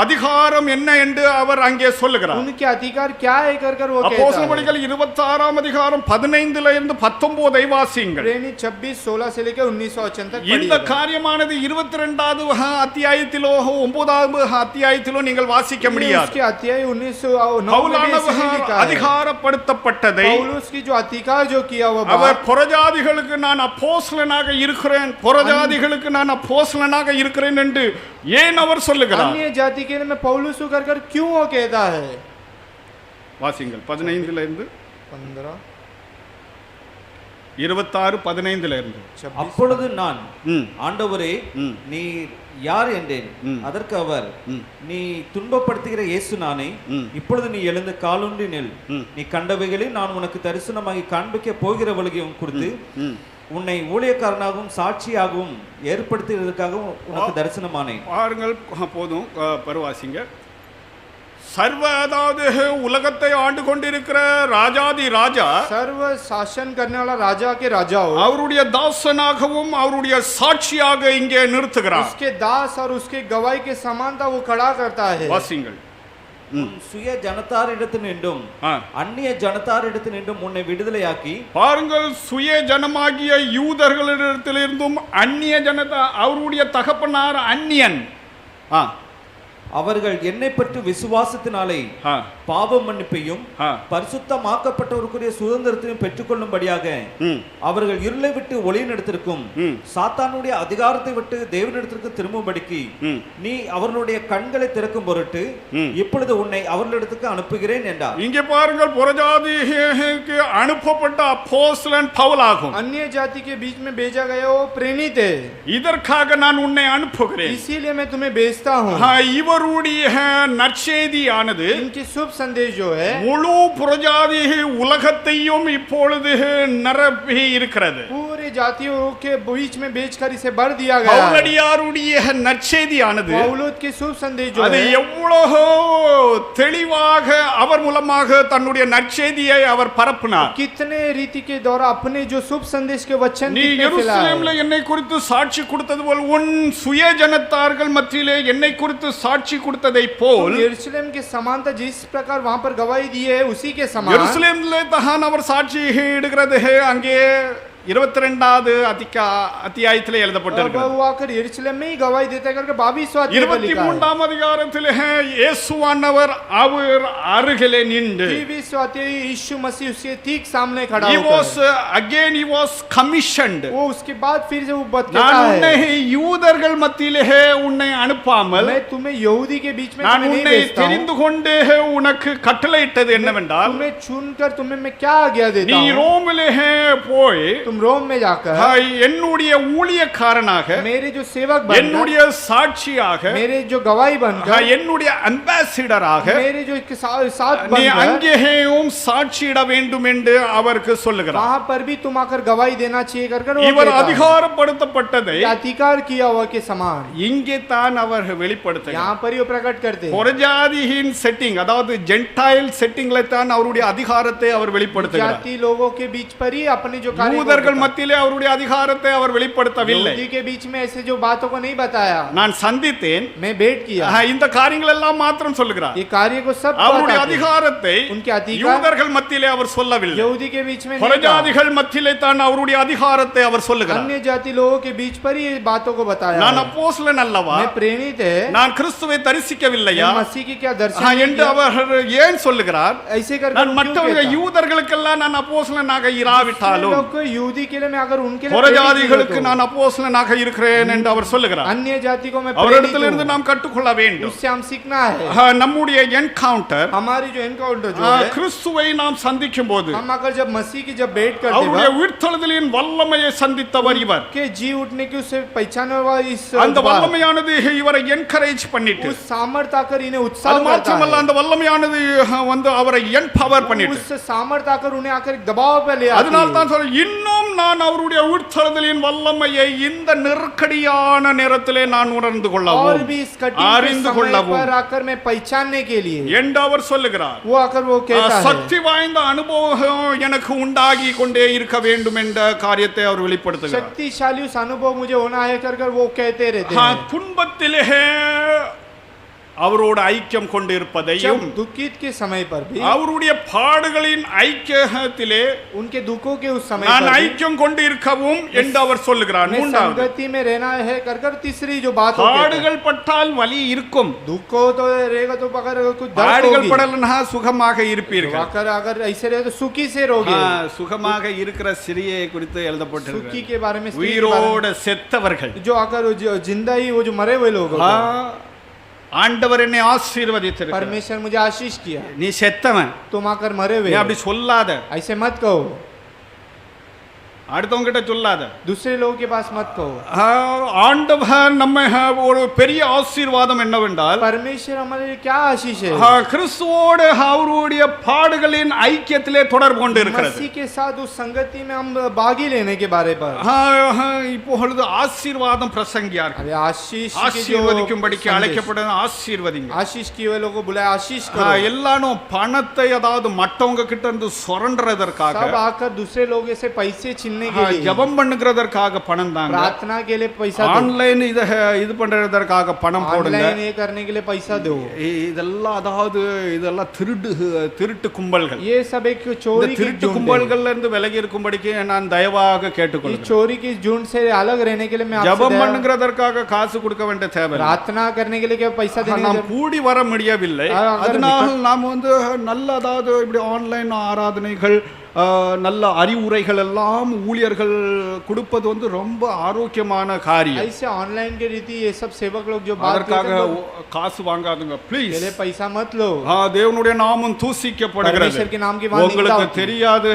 அதிகாரம் என்ன என்று அவர் அங்கே சொல்லுகிறார். उनके अधिकार क्या है कर वो कहता है। அப்போஸ்தலர்கள் 26ஆம் அதிகாரம் 15 இருந்து 19 வாசியுங்கள். प्रेरित 26:16 से लेकर 19 वचन तक இந்த पढ़िएगा। காரியமானது 22வது அத்தியாயத்திலோ 9வது அத்தியாயத்திலோ நீங்கள் வாசிக்க முடியாது. उसके अध्याय 19:9 में भी ऐसे ही लिखा है। அதிகாரப்படுத்தப்பட்டதை पौलुस की जो अधिकार जो किया वो அவர் बात, புறஜாதிகளுக்கு நான் அப்போஸ்தலனாக இருக்கிறேன், புறஜாதிகளுக்கு நான் அப்போஸ்தலனாக இருக்கிறேன் என்று ஏன் அவர் சொல்லுகிறார்? अन्य जाति के लिए मैं पौलुस को कर क्यों वो कहता है? வாசிங்கள் 15 இருந்து 15 26 15 இருந்து. 26 அப்பொழுது நான் ம். ஆண்டவரே ம். நீ யார் என்றேன். ம். அதற்கு அவர் ம். நீ துன்பப்படுத்துகிற இயேசு நானே. ம். இப்பொழுது நீ எழுந்து காலூன்றி நில். ம். நீ கண்டவைகளை நான் உனக்கு தரிசனமாகி காண்பிக்க போகிறவளையும் கொடுத்து ம். உன்னை ஊழியக்காரனாகவும் சாட்சியாகவும் ஏற்படுத்துவதற்காகவும் உனக்கு தரிசனமானேன். பாருங்கள் போதும் பருவாசிங்க. சர்வ அதாவது உலகத்தை ஆண்டு கொண்டிருக்கிற ராஜாதி ராஜா सर्व शासन करने वाला राजा के राजा हो, அவருடைய தாசனாகவும் அவருடைய சாட்சியாக இங்கே நிறுத்துகிறார். उसके दास और उसके गवाही के समानता वो खड़ा करता है। வாசிங்கள். உன் சுய ஜனத்தாரிடத்தினின்றும் ஆ. அந்நிய ஜனத்தாரிடத்தினின்றும் உன்னை விடுதலையாக்கி பாருங்கள், சுய ஜனமாகிய யூதர்களிடத்திலிருந்தும் அந்நிய ஜனதா, அவருடைய தகப்பனார் அந்நியன். அவர்கள் என்னை பற்றி விசுவாசத்தினாலே ஆ. பாவ மன்னிப்பையும் ஆ. பரிசுத்தமாக்கப்பட்டவருக்குரிய சுதந்திரத்தையும் பெற்றுக்கொள்ளும்படியாக ம். அவர்கள் இருளை விட்டு ஒளியினிடத்திற்கும் ம். சாத்தானுடைய அதிகாரத்தை விட்டு தேவனிடத்திற்கு திரும்பும்படிக்கு ம். நீ அவர்களுடைய கண்களை திறக்கும் பொருட்டு ம். இப்பொழுது உன்னை அவர்களிடத்துக்கு அனுப்புகிறேன் என்றார். இங்கே பாருங்கள், புறஜாதிக்கு அனுப்பப்பட்ட அப்போஸ்தலன் பவுலாகும். अन्य जाति के बीच में भेजा गया वो प्रेरित है, இதற்காக நான் உன்னை அனுப்புகிறேன். इसीलिए मैं तुम्हें भेजता हूँ। இவருடைய நற்செய்தியானது इनकी शुभ संदेश जो है முழு புறஜாதி உலகத்தையும் இப்பொழுது நிரப்பி இருக்கிறது. पूरे जातियों के बीच में भेजकर इसे भर दिया गया है। பவுலடியாருடைய நற்செய்தியானது पौलुस की शुभ संदेश जो அது है எவ்வளவு தெளிவாக அவர் மூலமாக தன்னுடைய நற்செய்தியை அவர் பரப்பினார். कितने रीति के द्वारा अपने जो शुभ संदेश के वचन நீ कितने फैलाए। எருசலேம்ல என்னை குறித்து சாட்சி கொடுத்தது போல் உன் சுய ஜனத்தார்கள் மத்தியிலே என்னை குறித்து சாட்சி கொடுத்ததை போல் यरूशलेम के समानता जिस प्रकार वहां पर गवाही दी है उसी के समान எருசலேம்ல தான் அவர் சாட்சி எடுக்கிறது அங்கே 22வது அத்தியாயத்திலே अब எழுதப்பட்டிருக்கிறது. वो आकर यरूशलेम में ही गवाही देता है करके 22वां अध्याय में लिखा है। 23ஆம் அதிகாரத்திலே இயேசுவானவர் அவர் அருகிலே நின்று 23वां अध्याय यीशु मसीह उसके ठीक सामने खड़ा he होकर was again he was commissioned. वो उसके बाद फिर से वो நான் बताता உன்னை है யூதர்கள் மத்தியிலே உன்னை அனுப்பாமல் मैं तुम्हें यहूदी के बीच में நான் तुम्हें नहीं உன்னை भेजता हूं। தெரிந்து கொண்டு உனக்கு கட்டளையிட்டது என்னவென்றால் तुम्हें चुनकर तुम्हें मैं क्या आज्ञा देता நீ हूं? ரோமிலே போய் तुम रोम में जाकर என்னுடைய ஊழியக்காரனாக मेरे जो सेवक बनकर என்னுடைய சாட்சியாக मेरे जो गवाही बनकर என்னுடைய அம்பாசிடராக मेरे जो इसके साथ நீ बनकर அங்கேயும் சாட்சியிட வேண்டும் என்று அவருக்கு சொல்லுகிறார். वहां पर भी तुम आकर गवाही देना चाहिए कर वो இவர் कहता है। அதிகாரப்படுத்தப்பட்டதை ये अधिकार किया हुआ के समान இங்கே தான் அவர் வெளிப்படுத்துகிறார். यहाँ पर ही वो प्रकट करते हैं। புறஜாதியின் செட்டிங், அதாவது ஜென்டைல் செட்டிங்ல தான் அவருடைய அதிகாரத்தை அவர் வெளிப்படுத்துகிறார். जाति लोगों के बीच पर ही अपने जो कार्य को யூதர்கள் बताता है। மத்தியிலே அவருடைய அதிகாரத்தை அவர் வெளிப்படுத்தவில்லை. यहूदी के बीच में ऐसे जो बातों को नहीं बताया, நான் சந்தித்தேன், मैं भेंट किया இந்த காரியங்கள் எல்லாம் மாத்திரம் சொல்லுகிறார். ये कार्य को सब அவருடைய बताते हैं। அதிகாரத்தை उनके अधिकार யூதர்கள் மத்தியிலே அவர் சொல்லவில்லை. यहूदी के बीच में नहीं कहा। புறஜாதிகள் மத்தியிலே தான் அவருடைய அதிகாரத்தை அவர் சொல்லுகிறார். अन्य जाति लोगों के बीच पर ही ये बातों को बताया நான் है। அப்போஸ்தலன் அல்லவா, मैं प्रेरित है, நான் கிறிஸ்துவை தரிசிக்கவில்லையா मैं मसीह की क्या दर्शन नहीं என்று किया? அவர் ஏன் சொல்லுகிறார்? ऐसे करके நான் वो क्यों மற்றவர்கள் कहता? யூதர்களுக்கெல்லாம் நான் அப்போஸ்தலனாக दूसरे இராவிட்டாலும் लोग को यहूदी के लिए मैं अगर उनके लिए प्रेरित புறஜாதிகளுக்கு नहीं हूं, நான் அப்போஸ்தலனாக இருக்கிறேன் என்று அவர் சொல்லுகிறார். अन्य जाति को मैं प्रेरित அவரிடத்திலிருந்து हूं, நாம் கற்றுக்கொள்ள வேண்டும். उससे हम सीखना है। நம்முடைய என்கவுண்டர் हमारी जो एनकाउंटर जो है, கிறிஸ்துவை நாம் சந்திக்கும் போது हम अगर जब मसीह की जब भेंट करते அவருடைய हैं உயிர்த்தெழுதலின் வல்லமையை சந்தித்தவர் இவர். के जी उठने की उससे पहचाने हुआ इस அந்த बात, வல்லமையானது இவரை என்கரேஜ் பண்ணிட்டு, उस सामर्थ आकर इन्हें அது उत्साह करता மாத்திரமல்ல है। அந்த வல்லமையானது வந்து அவரை என்பவர் பண்ணிட்டு, उस सामर्थ आकर उन्हें आकर एक दबाव पे ले आती அதனால है। தான் சொல்ற இன்னும் இன்னும் நான் அவருடைய உயிர்த்தெழுதலின் வல்லமையை இந்த நெருக்கடியான நேரத்திலே நான் உணர்ந்து और கொள்ளவும் भी इस कठिन के அறிந்து समय கொள்ளவும் पर आकर मैं पहचानने के लिए என்று அவர் சொல்லுகிறார். वो आकर वो कहता है சக்தி வாய்ந்த அனுபவம் எனக்கு உண்டாகி கொண்டே இருக்க வேண்டும் என்ற காரியத்தை அவர் வெளிப்படுத்துகிறார். शक्तिशाली उस अनुभव मुझे होना है कर वो कहते रहते हैं துன்பத்திலே அவரோடு ஐக்கியம் கொண்டிருப்பதையும் जब दुखित के समय पर भी அவருடைய பாடுகளின் ஐக்கியத்திலே उनके दुखों के उस समय நான் पर भी ஐக்கியம் கொண்டிருக்கவும் என்று அவர் சொல்லுகிறார். मैं மூன்றாவது, संगति में रहना है कर तीसरी जो बात वो कहता है, பாடுகள் பட்டால் வலி இருக்கும், दुख हो तो रहेगा तो अगर कुछ दर्द பாடுகள் होगी படலனா சுகமாக இருப்பீர்கள். अगर ऐसे रहे तो सुखी से रहोगे சுகமாக இருக்கிற சிறியை குறித்து எழுதப்பட்டிருக்கிறது. सुखी के बारे में स्त्री के बारे உயிரோடு செத்தவர்கள் में, जो आकर जो जिंदा ही वो जो मरे हुए लोग होते हैं, ஆண்டவர் என்னை ஆசீர்வதித்திருக்கிறார். परमेश्वर मुझे आशीष किया, நீ செத்தவன், तुम आकर मरे நீ हुए அப்படி சொல்லாத, ऐसे मत कहो, அடுத்தவங்க கிட்ட சொல்லாத. दूसरे लोगों के पास मत कहो. ஆண்டவர் நம்ம ஒரு பெரிய ஆசீர்வாதம் என்னவென்றால் परमेश्वर हमारे लिए क्या आशीष है, கிறிஸ்துவோடு அவருடைய பாடுகளின் ஐக்கியத்திலே தொடர்பு கொண்டு இருக்கிறது. मसीह के साथ उस संगति में हम भागी लेने के बारे पर இப்பொழுது ஆசீர்வாதம் பிரசங்கியார்கள். अरे आशीष की जो ஆசீர்வதிக்கும்படிக்கு संदेश, அழைக்கப்பட்ட ஆசீர்வதிங்க. आशीष की वे लोगों को बुलाया, आशीष करो. எல்லாரும் பணத்தை அதாவது மற்றவங்க கிட்ட இருந்து சுரண்டுறதற்காக, सब आकर दूसरे लोगों से पैसे छीनने के लिए, ஜெபம் பண்ணுகிறதற்காக பணம் தாங்க, प्रार्थना के लिए पैसा दो, ஆன்லைன் இது பண்றதற்காக பணம் போடுங்க. ऑनलाइन ये करने के लिए पैसा दो. இதெல்லாம் அதாவது இதெல்லாம் திருட்டு கும்பல்கள். ये सब एक இந்த चोरी की திருட்டு झुंड है. கும்பல்கள்ல இருந்து விலகி இருக்கும்படிக்கு நான் தயவாக इस கேட்டுக்கொள்கிறேன். चोरी की झुंड से अलग रहने के लिए मैं आपसे ஜெபம் दया- பண்ணுகிறதற்காக காசு கொடுக்க வேண்டிய தேவை இல்லை. प्रार्थना करने के लिए क्या पैसा देने की நாம் जरूरत- கூடி வர முடியவில்லை, அகர் அதனால் நாம் நல்ல அதாவது இப்படி ஆன்லைன் ஆராதனைகள் நல்ல அறிவுரைகள் எல்லாம் ஊழியர்கள் கொடுப்பது ரொம்ப ஆரோக்கியமான காரியம். ऐसे ऑनलाइन के रीति ये सब सेवक लोग जो बात அதற்காக करते हैं, காசு வாங்காதுங்க के ப்ளீஸ். लिए पैसा मत लो. தேவனுடைய நாமம் தூசிக்கப்படுகிறது. परमेश्वर के नाम की बात உங்களுக்கு निकलता தெரியாது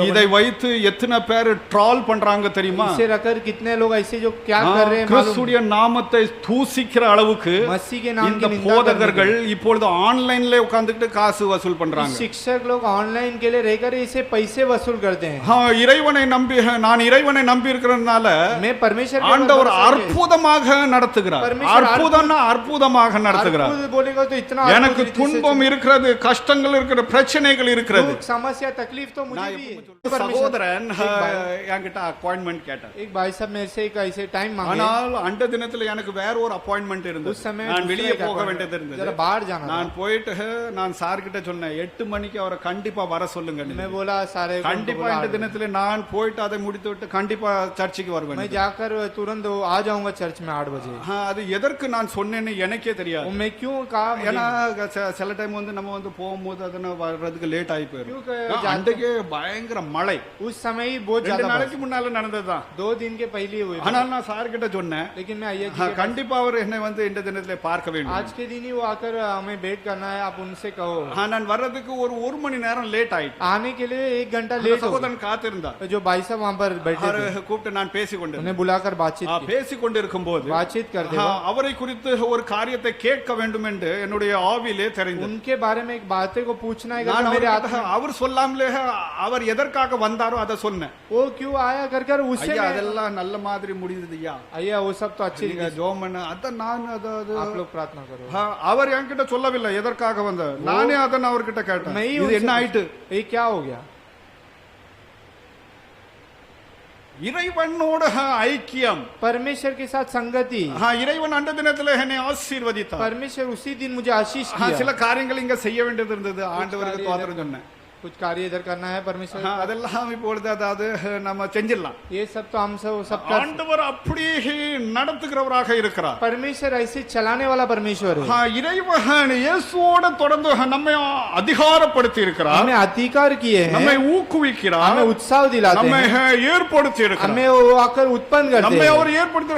இதை வைத்து எத்தனை பேர் ட்ரால் பண்றாங்க தெரியுமா? इसे रखकर कितने लोग ऐसे जो क्या कर रहे हैं मालूम? கிறிஸ்துடைய நாமத்தை தூசிக்கிற அளவுக்கு मसीह के नाम இந்த की निंदा करने போதகர்கள் இப்பொழுது ஆன்லைன்ல உட்கார்ந்துட்டு காசு வசூல் के பண்றாங்க. लिए शिक्षक लोग ऑनलाइन के लिए रहकर इसे पैसे वसूल करते हैं. இறைவனை நம்பி நான் இறைவனை நம்பி இருக்கிறதுனால मैं परमेश्वर के ஆண்டவர் भरोसे से- அற்புதமாக நடத்துகிறார். परमेश्वर அற்புதம்னா அற்புதமாக நடத்துகிறார். अद्भुत बोलेगा तो इतना எனக்கு अद्भुत रीति से துன்பம் இருக்கிறது, கஷ்டங்கள் இருக்கிறது, பிரச்சனைகள் இருக்கிறது. दुख समस्या तकलीफ तो मुझे நான் भी है. எப்பவும் परमेश्वर- சகோதரன் एक भाई- என்கிட்ட அப்பாயின்மெண்ட் கேட்டார். एक भाई साहब मेरे से एक ऐसे टाइम मांगे. ஆனால் அந்த தினத்துல எனக்கு வேற ஒரு அப்பாயின்மெண்ட் उस இருந்தது. समय நான் दूसरे வெளியே एक போக appointment- வேண்டியது இருந்தது. जरा बाहर जाना था. நான் போயிட்டு நான் சார் கிட்ட சொன்னேன் 8 மணிக்கு அவரை கண்டிப்பா வர சொல்லுங்க. मैं बोला सारे को கண்டிப்பா बोला, இந்த தினத்துல நான் போயிட்டு அதை முடித்து விட்டு கண்டிப்பா சர்ச்சுக்கு வருவேன். मैं जाकर तुरंत आ जाऊंगा चर्च में 8 बजे. அது எதற்கு நான் சொன்னேன்னு எனக்கே தெரியாது. वो मैं क्यों कहा मुझे- ஏன்னா சில டைம் நம்ம போகும்போது அதன வர்றதுக்கு லேட் ஆகி போயிடும். क्यों जाते- அன்றைக்கே பயங்கர மழை. उस समय ही बहुत 2 ज्यादा நாளைக்கு முன்னால நடந்ததுதான். 2 दिन के पहले हुए थे. ஆனால் நான் சார் கிட்ட சொன்னேன் लेकिन मैं अय्यर जी के கண்டிப்பா அவர் என்னை இந்த தினத்துல பார்க்க पास- வேண்டும். आज के दिन ही वो आकर हमें भेंट करना है, आप उनसे कहो. நான் வர்றதுக்கு ஒரு மணி நேரம் லேட் ஆயிட்டு. आने के लिए 1 घंटा அந்த लेट हो சகோதரன் காத்திருந்தார். गया. जो भाई साहब वहाँ पर बैठे அவரை थे, கூப்பிட்டு நான் பேசிக்கொண்டு उन्हें बुलाकर बातचीत की. பேசிக்கொண்டிருக்கும் போது बातचीत करते वक्त அவரை குறித்து ஒரு காரியத்தை கேட்க வேண்டும் என்று என்னுடைய ஆவிலே தெரிந்தது. उनके बारे में एक बातें को पूछना है நான் करके मेरे हाथ அவர்கிட்ட அவர் சொல்லாமலே அவர் எதற்காக வந்தாரோ அதை சொன்னேன். वो क्यों आया कर उससे ஐயா मैं- அதெல்லாம் நல்ல மாதிரி முடியுதுயா, अय्या वो सब तो अच्छी நீங்க ஜெபம் பண்ண அத நான் அதாவது आप लोग प्रार्थना करो. அவர் என்கிட்ட சொல்லவில்லை எதற்காக வந்தார். நானே அதை அவர்கிட்ட கேட்டேன். मैं ही இது என்ன उनसे- ஆயிட்டு? ये क्या हो गया? இறைவனோட ஐக்கியம். परमेश्वर के साथ संगति. இறைவன் அந்த தினத்துல என்னை ஆசீர்வதித்தார். परमेश्वर उसी दिन मुझे आशीष சில किया. காரியங்கள் இங்க செய்ய வேண்டியது இருந்தது. ஆண்டவருக்கு தோத்திரம் சொன்னேன். कुछ कार्य इधर करना है परमेश्वर. அதெல்லாம் இப்பொழுது அதாவது நம்ம செஞ்சிடலாம். ये सब तो हम सब कर. ஆண்டவர் அப்படியே நடத்துகிறவராக இருக்கிறார். परमेश्वर ऐसे चलाने वाला परमेश्वर है. இறைவன் இயேசுவோட தொடர்ந்து நம்மை அதிகாரப்படுத்தி இருக்கிறார். हमें अधिकार किए हैं, நம்மை ஊக்குவிக்கிறார். हमें उत्साह दिलाते நம்மை हैं, ஏற்படுத்தி இருக்கிறார். हमें वो आकर उत्पन्न करते நம்மை हैं, அவர் ஏற்படுத்தி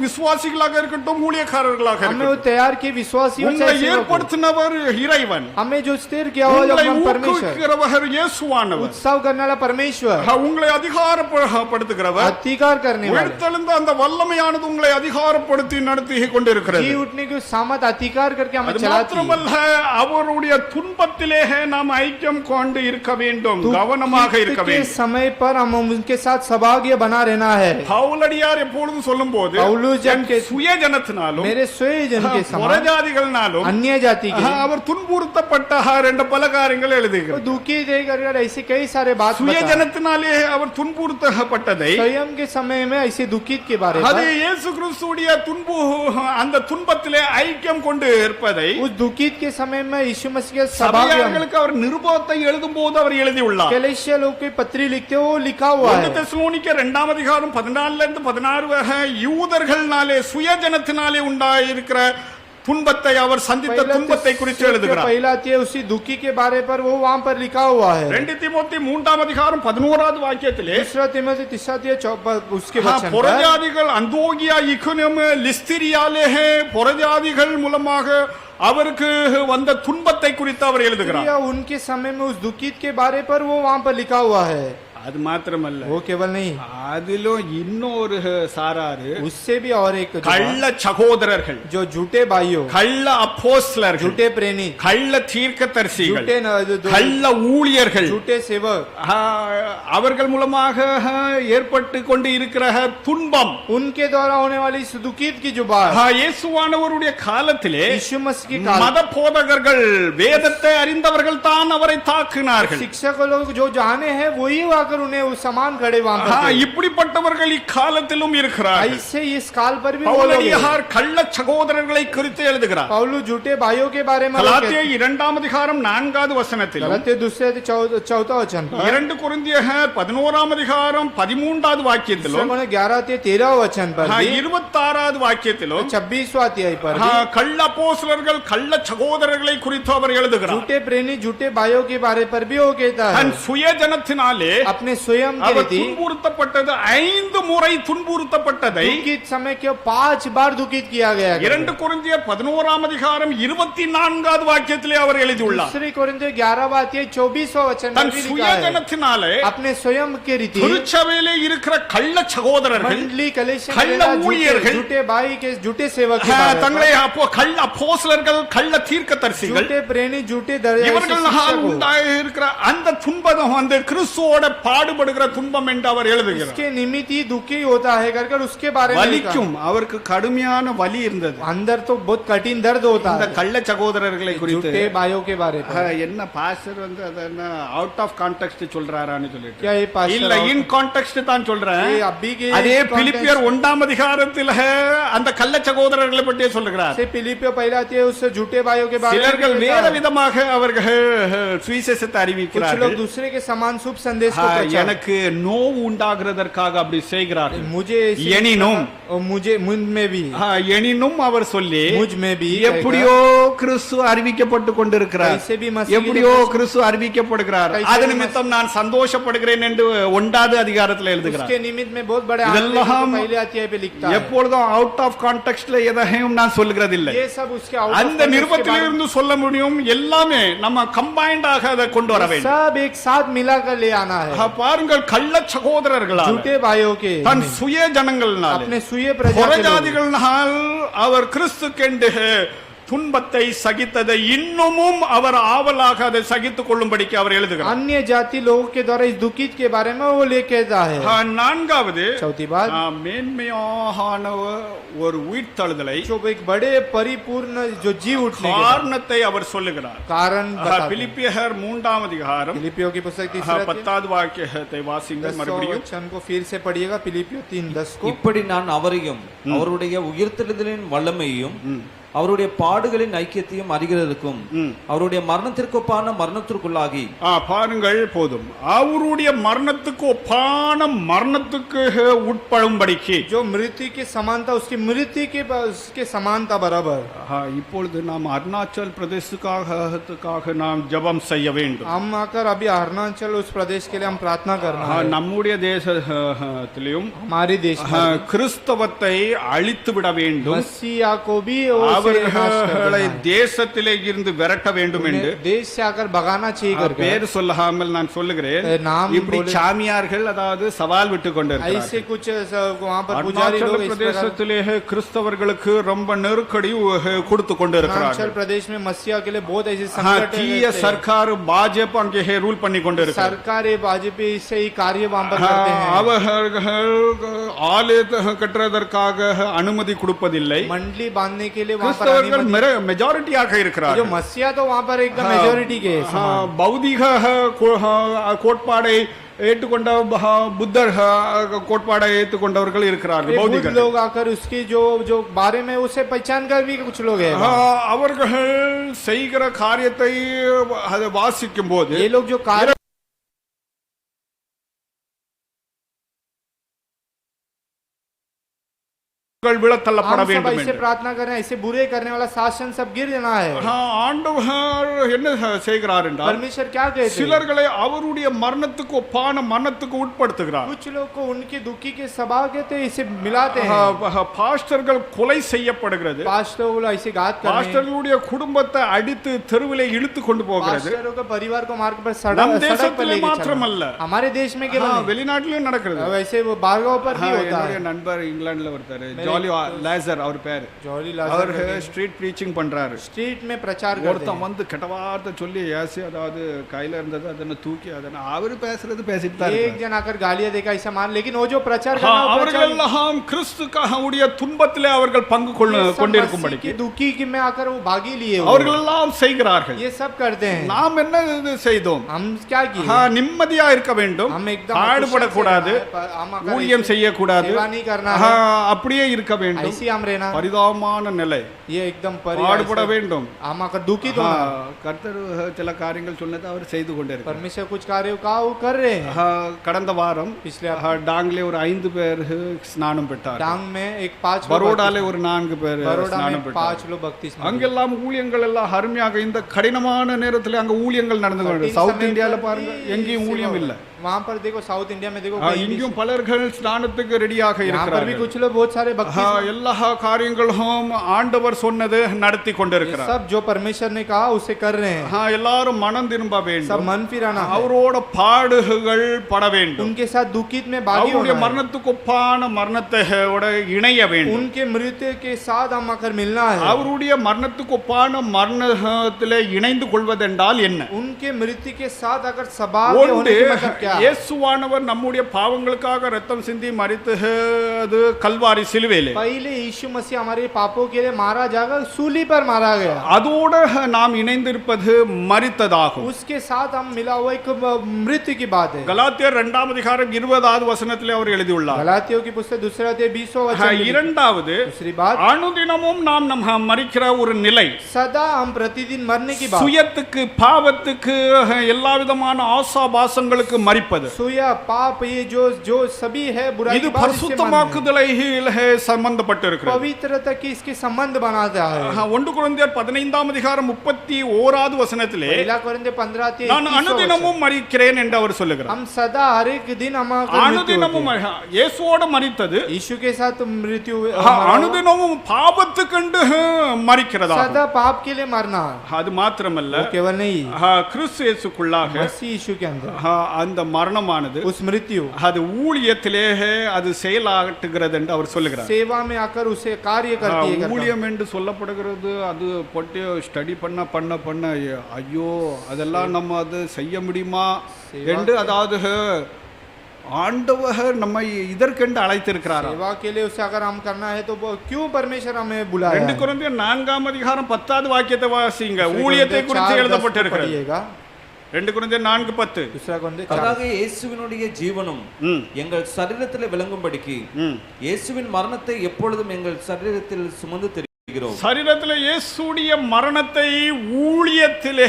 விசுவாசிகளாக இருக்கட்டும் ஊழியக்காரர்களாக हमें वो இருக்கட்டும் तैयार किए विश्वासी हो உங்களை चाहे सेवक हो. ஏற்படுத்தினவர் இறைவன். हमें जो स्थिर किया हुआ உங்களை जब हम परमेश्वर, ஊக்குவிக்கிறவர் கொண்டாடுகிறவர் இயேசுவானவர், उत्सव करने वाला परमेश्वर, உங்களை அதிகாரப்படுத்துகிறவர், अधिकार करने वाला, உயிர்த்தெழுந்த அந்த வல்லமையானது உங்களை அதிகாரப்படுத்தி நடத்தி கொண்டிருக்கிறது. जी उठने की सामर्थ अधिकार करके हमें அது चलाती है। மாத்திரமல்ல, அவருடைய துன்பத்திலே நாம் ஐக்கியம் கொண்டு இருக்க வேண்டும், கவனமாக இருக்க दुख के வேண்டும். समय पर हम उनके साथ सौभाग्य बना रहना है। பவுலடியார் எப்பொழுதும் சொல்லும்போது पौलुस जन के சுயஜனத்தினாலும் मेरे स्वयं जन के समान புறஜாதிகள்னாலும் अन्य जाति के அவர் துன்புறுத்தப்பட்டார் என்ற பல காரியங்கள் वो எழுதுகிறார். दुखी देकर ऐसे कई सारे बात बताए। சுயஜனத்தினாலே அவர் துன்புறுத்தப்பட்டதை, स्वयं के समय में ऐसे दुखित के बारे அது में, இயேசு கிறிஸ்துவுடைய அந்த துன்பத்திலே ஐக்கியம் கொண்டு இருப்பதை उस दुखित के समय में यीशु मसीह के सौभाग्य சபையார்களுக்கு அவர் நிருபத்தை எழுதும் போது அவர் எழுதியுள்ளார். कलीसिया लोग की पत्री लिखते हो लिखा हुआ है। 1 தெசலோனிக்கர் 2ஆம் அதிகாரம் 14 இருந்து 16 வரை யூதர்களாலே சுயஜனத்தினாலே உண்டாயிருக்கிற துன்பத்தை அவர் சந்தித்த துன்பத்தை குறித்து எழுதுகிறார். पहला उसी दुखी के बारे पर वो वहां पर लिखा हुआ है। 2 தீமோத்தேயு 3ஆம் அதிகாரம் 11வது வாக்கியத்திலே दूसरा तीमुथी तीसरा उसके वचन पर புறஜாதிகள் அந்தோகியா, இக்குனியும், லிஸ்திரியாலே புறஜாதிகள் மூலமாக அவருக்கு வந்த துன்பத்தை குறித்து அவர் எழுதுகிறார். उनके समय में उस दुखित के बारे पर वो वहां पर लिखा हुआ है। அது மாத்திரமல்ல, वो केवल नहीं, அதிலும் இன்னொரு சாராரு उससे भी और एक கள்ள சகோதரர்கள், जो झूठे भाइयों, கள்ள அப்போஸ்தலர்கள், झूठे प्रेमी, கள்ள தீர்க்கதரிசிகள், झूठे கள்ள ஊழியர்கள், झूठे सेवक, அவர்கள் மூலமாக ஏற்பட்டு கொண்டு இருக்கிற துன்பம், उनके द्वारा होने वाली इस दुखित की जो बात, இயேசுவானவருடைய காலத்திலே यीशु मसीह के काल மத போதகர்கள், வேதத்தை அறிந்தவர்கள் தான் அவரை தாக்கினார்கள். शिक्षक लोग जो जाने हैं वही आकर उन्हें उस समान खड़े वहां पर थे। இப்படிப்பட்டவர்கள் இக்காலத்திலும் இருக்கிறார்கள். ऐसे इस काल पर भी वो लोग பவுலடியார் கள்ள சகோதரர்களை குறித்து எழுதுகிறார். पौलुस झूठे भाइयों के बारे में கலாத்தியர் 2ஆம் அதிகாரம் 4வது வசனத்திலும், गलातिया दूसरे चौथा वचन पर, 2 கொரிந்தியர் 11ஆம் அதிகாரம் 13வது வாக்கியத்திலும், 11-13 वचन पर, 26வது வாக்கியத்திலும் 26वां अध्याय पर கள்ள அப்போஸ்தலர்கள், கள்ள சகோதரர்களை குறித்து அவர் எழுதுகிறார். झूठे प्रेमी झूठे भाइयों के बारे पर भी वो कहता है। தன் சுயஜனத்தினாலே अपने स्वयं के அவர் रीति துன்புறுத்தப்பட்டது, 5 முறை துன்புறுத்தப்பட்டதை दुखित समय के 5 बार दुखित किया गया। 2 கொரிந்தியர் 11ஆம் அதிகாரம் 24வது வாக்கியத்திலே அவர் எழுதியுள்ளார். दूसरी कोरिन्थियों 11वां अध्याय 24वां वचन தன் में भी लिखा है, சுயஜனத்தினாலே अपने स्वयं के रीति திருச்சபையிலே இருக்கிற கள்ள சகோதரர்கள், मंडली कलेक्शन கள்ள ஊழியர்கள், झूठे भाई के झूठे सेवक के बारे தங்களை கள்ள அப்போஸ்தலர்கள், கள்ள தீர்க்கதரிசிகள், झूठे प्रेमी झूठे இவர்கள் உண்டாயிருக்கிற அந்த துன்பம், அந்த கிறிஸ்துவோட பாடுபடுகிற துன்பம் என்று அவர் எழுதுகிறார். उसके निमित्त ही दुखी होता है कर उसके बारे में लिखा। வலிக்கும், அவருக்கு கடுமையான வலி இருந்தது. अंदर तो बहुत कठिन दर्द होता இந்த है கள்ள சகோதரர்களை குறித்து झूठे भाइयों के बारे में। என்ன பாஸ்டர் வந்து அத என்ன அவுட் ஆஃப் கான்டெக்ஸ்ட் சொல்றாரான்னு சொல்லிட்டு, क्या ये पास्टर இல்ல இன் கான்டெக்ஸ்ட் தான் சொல்றேன். ये अभी के அதே context- பிலிப்பியர் 1ஆம் அதிகாரத்தில் அந்த கள்ள சகோதரர்களை பற்றி சொல்லுகிறார். से फिलिपियों पहला अध्याय उस झूठे भाइयों के बारे में சிலர்கள் लिखा வேற है। விதமாக அவர்கள் சுவிசேஷத்தை कुछ அறிவிக்கிறார்கள். लोग दूसरे के समान शुभ संदेश को प्रचार- எனக்கு நோவு உண்டாகிறதற்காக அப்படி செய்கிறார்கள். मुझे ऐसी- எனினும் और मुझे मुझ में भी எனினும் அவர் சொல்லி मुझ में भी எப்படியோ கிறிஸ்து அறிவிக்கப்பட்டு கொண்டிருக்கிறார், कैसे भी मसीह எப்படியோ கிறிஸ்து அறிவிக்கப்படுகிறார், कैसे அது भी நிமித்தம் நான் சந்தோஷப்படுகிறேன் என்று 1வது அதிகாரத்தில் எழுதுகிறார். उसके निमित्त में बहुत बड़े இதெல்லாம் आत्मा को पहले अध्याय पे लिखता है। எப்பொழுதும் அவுட் ஆஃப் கான்டெக்ஸ்ட்ல எதையும் நான் சொல்லுகிறதில்லை. ये सब उसके out of அந்த context के நிருபத்திலிருந்து சொல்ல முடியும், எல்லாமே நம்ம கம்பைண்டாக அதை கொண்டு வர बारे में வேண்டும். सब एक साथ मिलाकर ले आना है। பாருங்கள், கள்ள சகோதரர்களால், झूठे भाइयों के தன் சுய ஜனங்கள்னால, अपने सुय प्रजा के लोग, புறஜாதிகளால் அவர் கிறிஸ்துக்கென்று துன்பத்தை சகித்ததை இன்னமும் அவர் ஆவலாக அதை சகித்துக் கொள்ளும்படிக்கு அவர் எழுதுகிறார். अन्य जाति लोगों के द्वारा इस दुखित के बारे में वो ले कहता है। 4வது चौथी बात, மேன்மையான ஒரு உயிர்த்தெழுதலை, जो एक बड़े परिपूर्ण जो जी उठने के காரணத்தை அவர் சொல்லுகிறார். कारण बताते हैं। பிலிப்பியர் 3ஆம் அதிகாரம் फिलिपियों की पुस्तक 10வது வாக்கியத்தை வாசிங்கள் மறுபடியும். वचन को फिर से पढ़िएगा, फिलिपियों 3:10 को। இப்படி நான் அவரையும் அவருடைய உயிர்த்தெழுதலின் வல்லமையையும் அவருடைய பாடுகளின் ஐக்கியத்தையும் அறிகிறதுக்கும் அவருடைய மரணத்திற்கு ஒப்பான மரணத்திற்குள்ளாகி பாருங்கள், போதும், அவருடைய மரணத்துக்கு ஒப்பான மரணத்துக்கு உட்படும்படிக்கு, जो मृत्यु की समानता उसकी मृत्यु के उसके समानता बराबर। இப்பொழுது நாம் அருணாச்சல் பிரதேசத்துக்காக நாம் ஜெபம் செய்ய வேண்டும். हम आकर अभी अरुणाचल उस प्रदेश के लिए हम प्रार्थना करना है। நம்முடைய தேசத்திலும் हमारे देश में கிறிஸ்தவத்தை அழித்து விட வேண்டும், मसीहा को भी वो அவர்களை தேசத்திலே இருந்து விரட்ட வேண்டும் என்று देश से आकर भगाना चाहिए करके பேர் சொல்லாமல் நான் சொல்லுகிறேன். नाम இப்படி சாமியார்கள் அதாவது சவால் விட்டு கொண்டிருக்கிறார்கள். ऐसे कुछ वहां पर पुजारी लोग इस प्रकार பிரதேசத்திலே கிறிஸ்தவர்களுக்கு ரொம்ப நெருக்கடி கொடுத்து கொண்டிருக்கிறார்கள். अरुणाचल प्रदेश में मसीहा के लिए बहुत ऐसे संकट தீய சர்க்கார் பாஜக அங்கே ரூல் பண்ணி கொண்டிருக்கிறார். सरकार बीजेपी से ही कार्य वहां पर करते हैं. அவர்கள் ஆலய கட்டுறதற்காக அனுமதி கொடுப்பதில்லை. मंडली बांधने के लिए वहां पर கிறிஸ்தவர்கள் மெஜாரிட்டியாக இருக்கிறார்கள். जो मसीहा तो वहां पर एकदम मेजॉरिटी के பௌதிக கோட்பாடை ஏற்றுக்கொண்ட புத்தர் கோட்பாடை ஏற்றுக்கொண்டவர்கள் இருக்கிறார்கள். बौद्ध लोग आकर उसके जो जो बारे में उसे पहचान कर भी कुछ लोग हैं. அவர்கள் செய்கிற காரியத்தை வாசிக்கும் போது ये लोग जो कार्य விழத்தள்ளப்பட हम सब வேண்டும் ऐसे என்று. प्रार्थना कर रहे हैं. ऐसे बुरे करने वाला शासन सब गिर जाना है. ஆண்டவர் என்ன செய்கிறார் என்றால் परमेश्वर क्या कहते हैं? சிலர்களை அவருடைய மரணத்துக்கு ஒப்பான மரணத்துக்கு உட்படுத்துகிறார். कुछ लोग को उनके दुखी के सभा कहते हैं, इसे मिलाते हैं. பாஸ்டர்கள் கொலை செய்யப்படுகிறது. पास्टर लोग ऐसे घात कर रहे हैं. பாஸ்டர்களுடைய குடும்பத்தை அடித்து தெருவிலே இழுத்து கொண்டு போகிறது. पास्टरों के परिवार को मार्ग पर நம் सड़क पर தேசத்திலே लेके மாத்திரமல்ல, चलना. हमारे देश में केवल नहीं. வெளிநாட்டிலும் நடக்கிறது. वैसे वो बारगांव पर भी होता என்னுடைய है. நண்பர் இங்கிலாந்துல ஒருத்தர் ஜாலி லேசர் அவர் பேர். जॉली அவர் लाजर ஸ்ட்ரீட் ப்ரீச்சிங் பண்றாரு. स्ट्रीट में प्रचार करते ஒருத்தன் हैं. வந்து கெட்ட வார்த்தை சொல்லி ஏசி அதாவது கையில இருந்தது அதனை தூக்கி அதனை அவர் பேசுறது பேசிட்டு தான் एक இருக்காரு. जन आकर गालियां देगा ऐसा मान, लेकिन वो जो प्रचार कर रहा है वो அவர்கள் प्रचार எல்லாம் கிறிஸ்துக்காக துன்பத்திலே அவர்கள் பங்கு கொண்டிருக்கும்படிக்கு की दुखी की में आकर वो भागी लिए हुए அவர்கள் எல்லாம் செய்கிறார்கள். ये सब करते हैं. நாம் என்ன இது செய்தோம்? हम क्या किए? நிம்மதியா இருக்க வேண்டும், हम एकदम பாடுபடக்கூடாது, हम आकर ஊழியம் செய்யக்கூடாது, सेवा नहीं करना है. அப்படியே இருக்க வேண்டும். ऐसे हम रहना. பரிதாபமான நிலை, ये एकदम பாடுபட வேண்டும். हम आकर दुखी तो கர்த்தர் சில காரியங்கள் சொன்னதை அவர் செய்து கொண்டிருக்கிறார். परमेश्वर कुछ कार्य का वो कर रहे हैं. கடந்த வாரம் पिछले டாங்லே ஒரு 5 பேர் ஸ்நானம் பெற்றார். डांग में एक 5 பரோடாலே ஒரு 4 பேர் बड़ौदा ஸ்நானம் में பெற்றார். 5 लोग बपतिस्मा. அங்கெல்லாம் ஊழியங்கள் எல்லாம் அருமையாக இந்த கடினமான நேரத்தில் அங்க ஊழியங்கள் நடந்து கொண்டு சவுத் இந்தியால பாருங்க எங்கேயும் ஊழியம் இல்ல. वहां पर देखो साउथ इंडिया में देखो இங்கேயும் பலர்கள் ஸ்நானத்துக்கு ரெடியாக यहाँ पर भी இருக்கிறார்கள். कुछ लोग बहुत सारे भक्ति எல்லா காரியங்களும் ஆண்டவர் சொன்னது நடத்தி கொண்டிருக்கிறார். सब जो परमेश्वर ने कहा उसे कर रहे हैं. எல்லாரும் மனம் திரும்ப सब வேண்டும், मन फिराना है. அவரோட பாடுகள் பட வேண்டும், उनके साथ दुखित में भागी அவருடைய होना है. மரணத்துக்கு ஒப்பான மரணத்தோட இணைய வேண்டும். उनके मृत्यु के साथ हम आकर मिलना है. அவருடைய மரணத்துக்கு ஒப்பான மரணத்திலே இணைந்து கொள்வதென்றால் என்ன? उनके मृत्यु के साथ अगर सभाग्य होने की मतलब क्या? இயேசுவானவர் நம்முடைய பாவங்களுக்காக ரத்தம் சிந்தி மரித்து அது கல்வாரி சிலுவையிலே पहले यीशु मसीह हमारे पापों के लिए मारा जाकर सूली पर मारा गया. அதோட நாம் இணைந்திருப்பது மரித்ததாகும். उसके साथ हम मिला हुआ एक मृत्यु की बात है. கலாத்தியர் 2 அதிகாரம் 20வது வசனத்திலே அவர் எழுதியுள்ளார். गलातियों की पुस्तक 2 वचन. இரண்டாவது, दूसरी बात, அனுதினமும் நாம் மரிக்கிற ஒரு நிலை. सदा हम प्रतिदिन मरने की बात. சுயத்துக்கு, பாவத்துக்கு, எல்லா விதமான ஆசாபாசங்களுக்கு மரிப்பது. सुया पाप ये जो जो सभी है बुराई இது की बात, इससे मन है. பரிசுத்தமாக்குதலை சம்பந்தப்பட்டிருக்கிறது. पवित्रता की इसके संबंध बनाता है. 1 கொரிந்தியர் 15 அதிகாரம் 31வது வசனத்திலே पहला कोरिन्थियों 15 நான் அனுதினமும் மரிக்கிறேன் என்று அவர் சொல்லுகிறார். हम सदा हर एक दिन हम அனுதினமும் இயேசுவோடு மரித்தது, यीशु के साथ मृत्यु அனுதினமும் பாவத்துக்கென்று மரிக்கிறதா. सदा पाप के लिए मरना. அது மாத்திரமல்ல, केवल नहीं, கிறிஸ்து இயேசுக்குள்ளாக मसीह यीशु के अंदर அந்த மரணமானது उस मृत्यु அது ஊழியத்திலே அது செயலாட்டுகிறது என்று அவர் சொல்லுகிறார். सेवा में आकर उसे कार्य करती है. ஊழியம் என்று சொல்லப்படுகிறது அது போட்டு ஸ்டடி பண்ண ஐயோ அதெல்லாம் நம்ம அது செய்ய முடியுமா என்று, அதாவது ஆண்டவர் நம்மை இதற்கென்று அழைத்திருக்கிறார். सेवा के लिए उसे अगर हम करना है तो क्यों परमेश्वर हमें बुलाया? 2 கொரிந்தியர் 4 அதிகாரம் 10வது வாக்கியத்தை வாசிங்க. ஊழியத்தை குறித்து எழுதப்பட்டிருக்கிறது. 2 கொரிந்தியர் 4:10. दूसरा कोरिन्थियों அதாக இயேசுவினுடைய ஜீவனும் எங்கள் சரீரத்திலே விளங்கும்படிக்கு இயேசுவின் மரணத்தை எப்பொழுதும் எங்கள் சரீரத்தில் சுமந்து திரிகிறோம். சரீரத்திலே இயேசுடைய மரணத்தை ஊழியத்திலே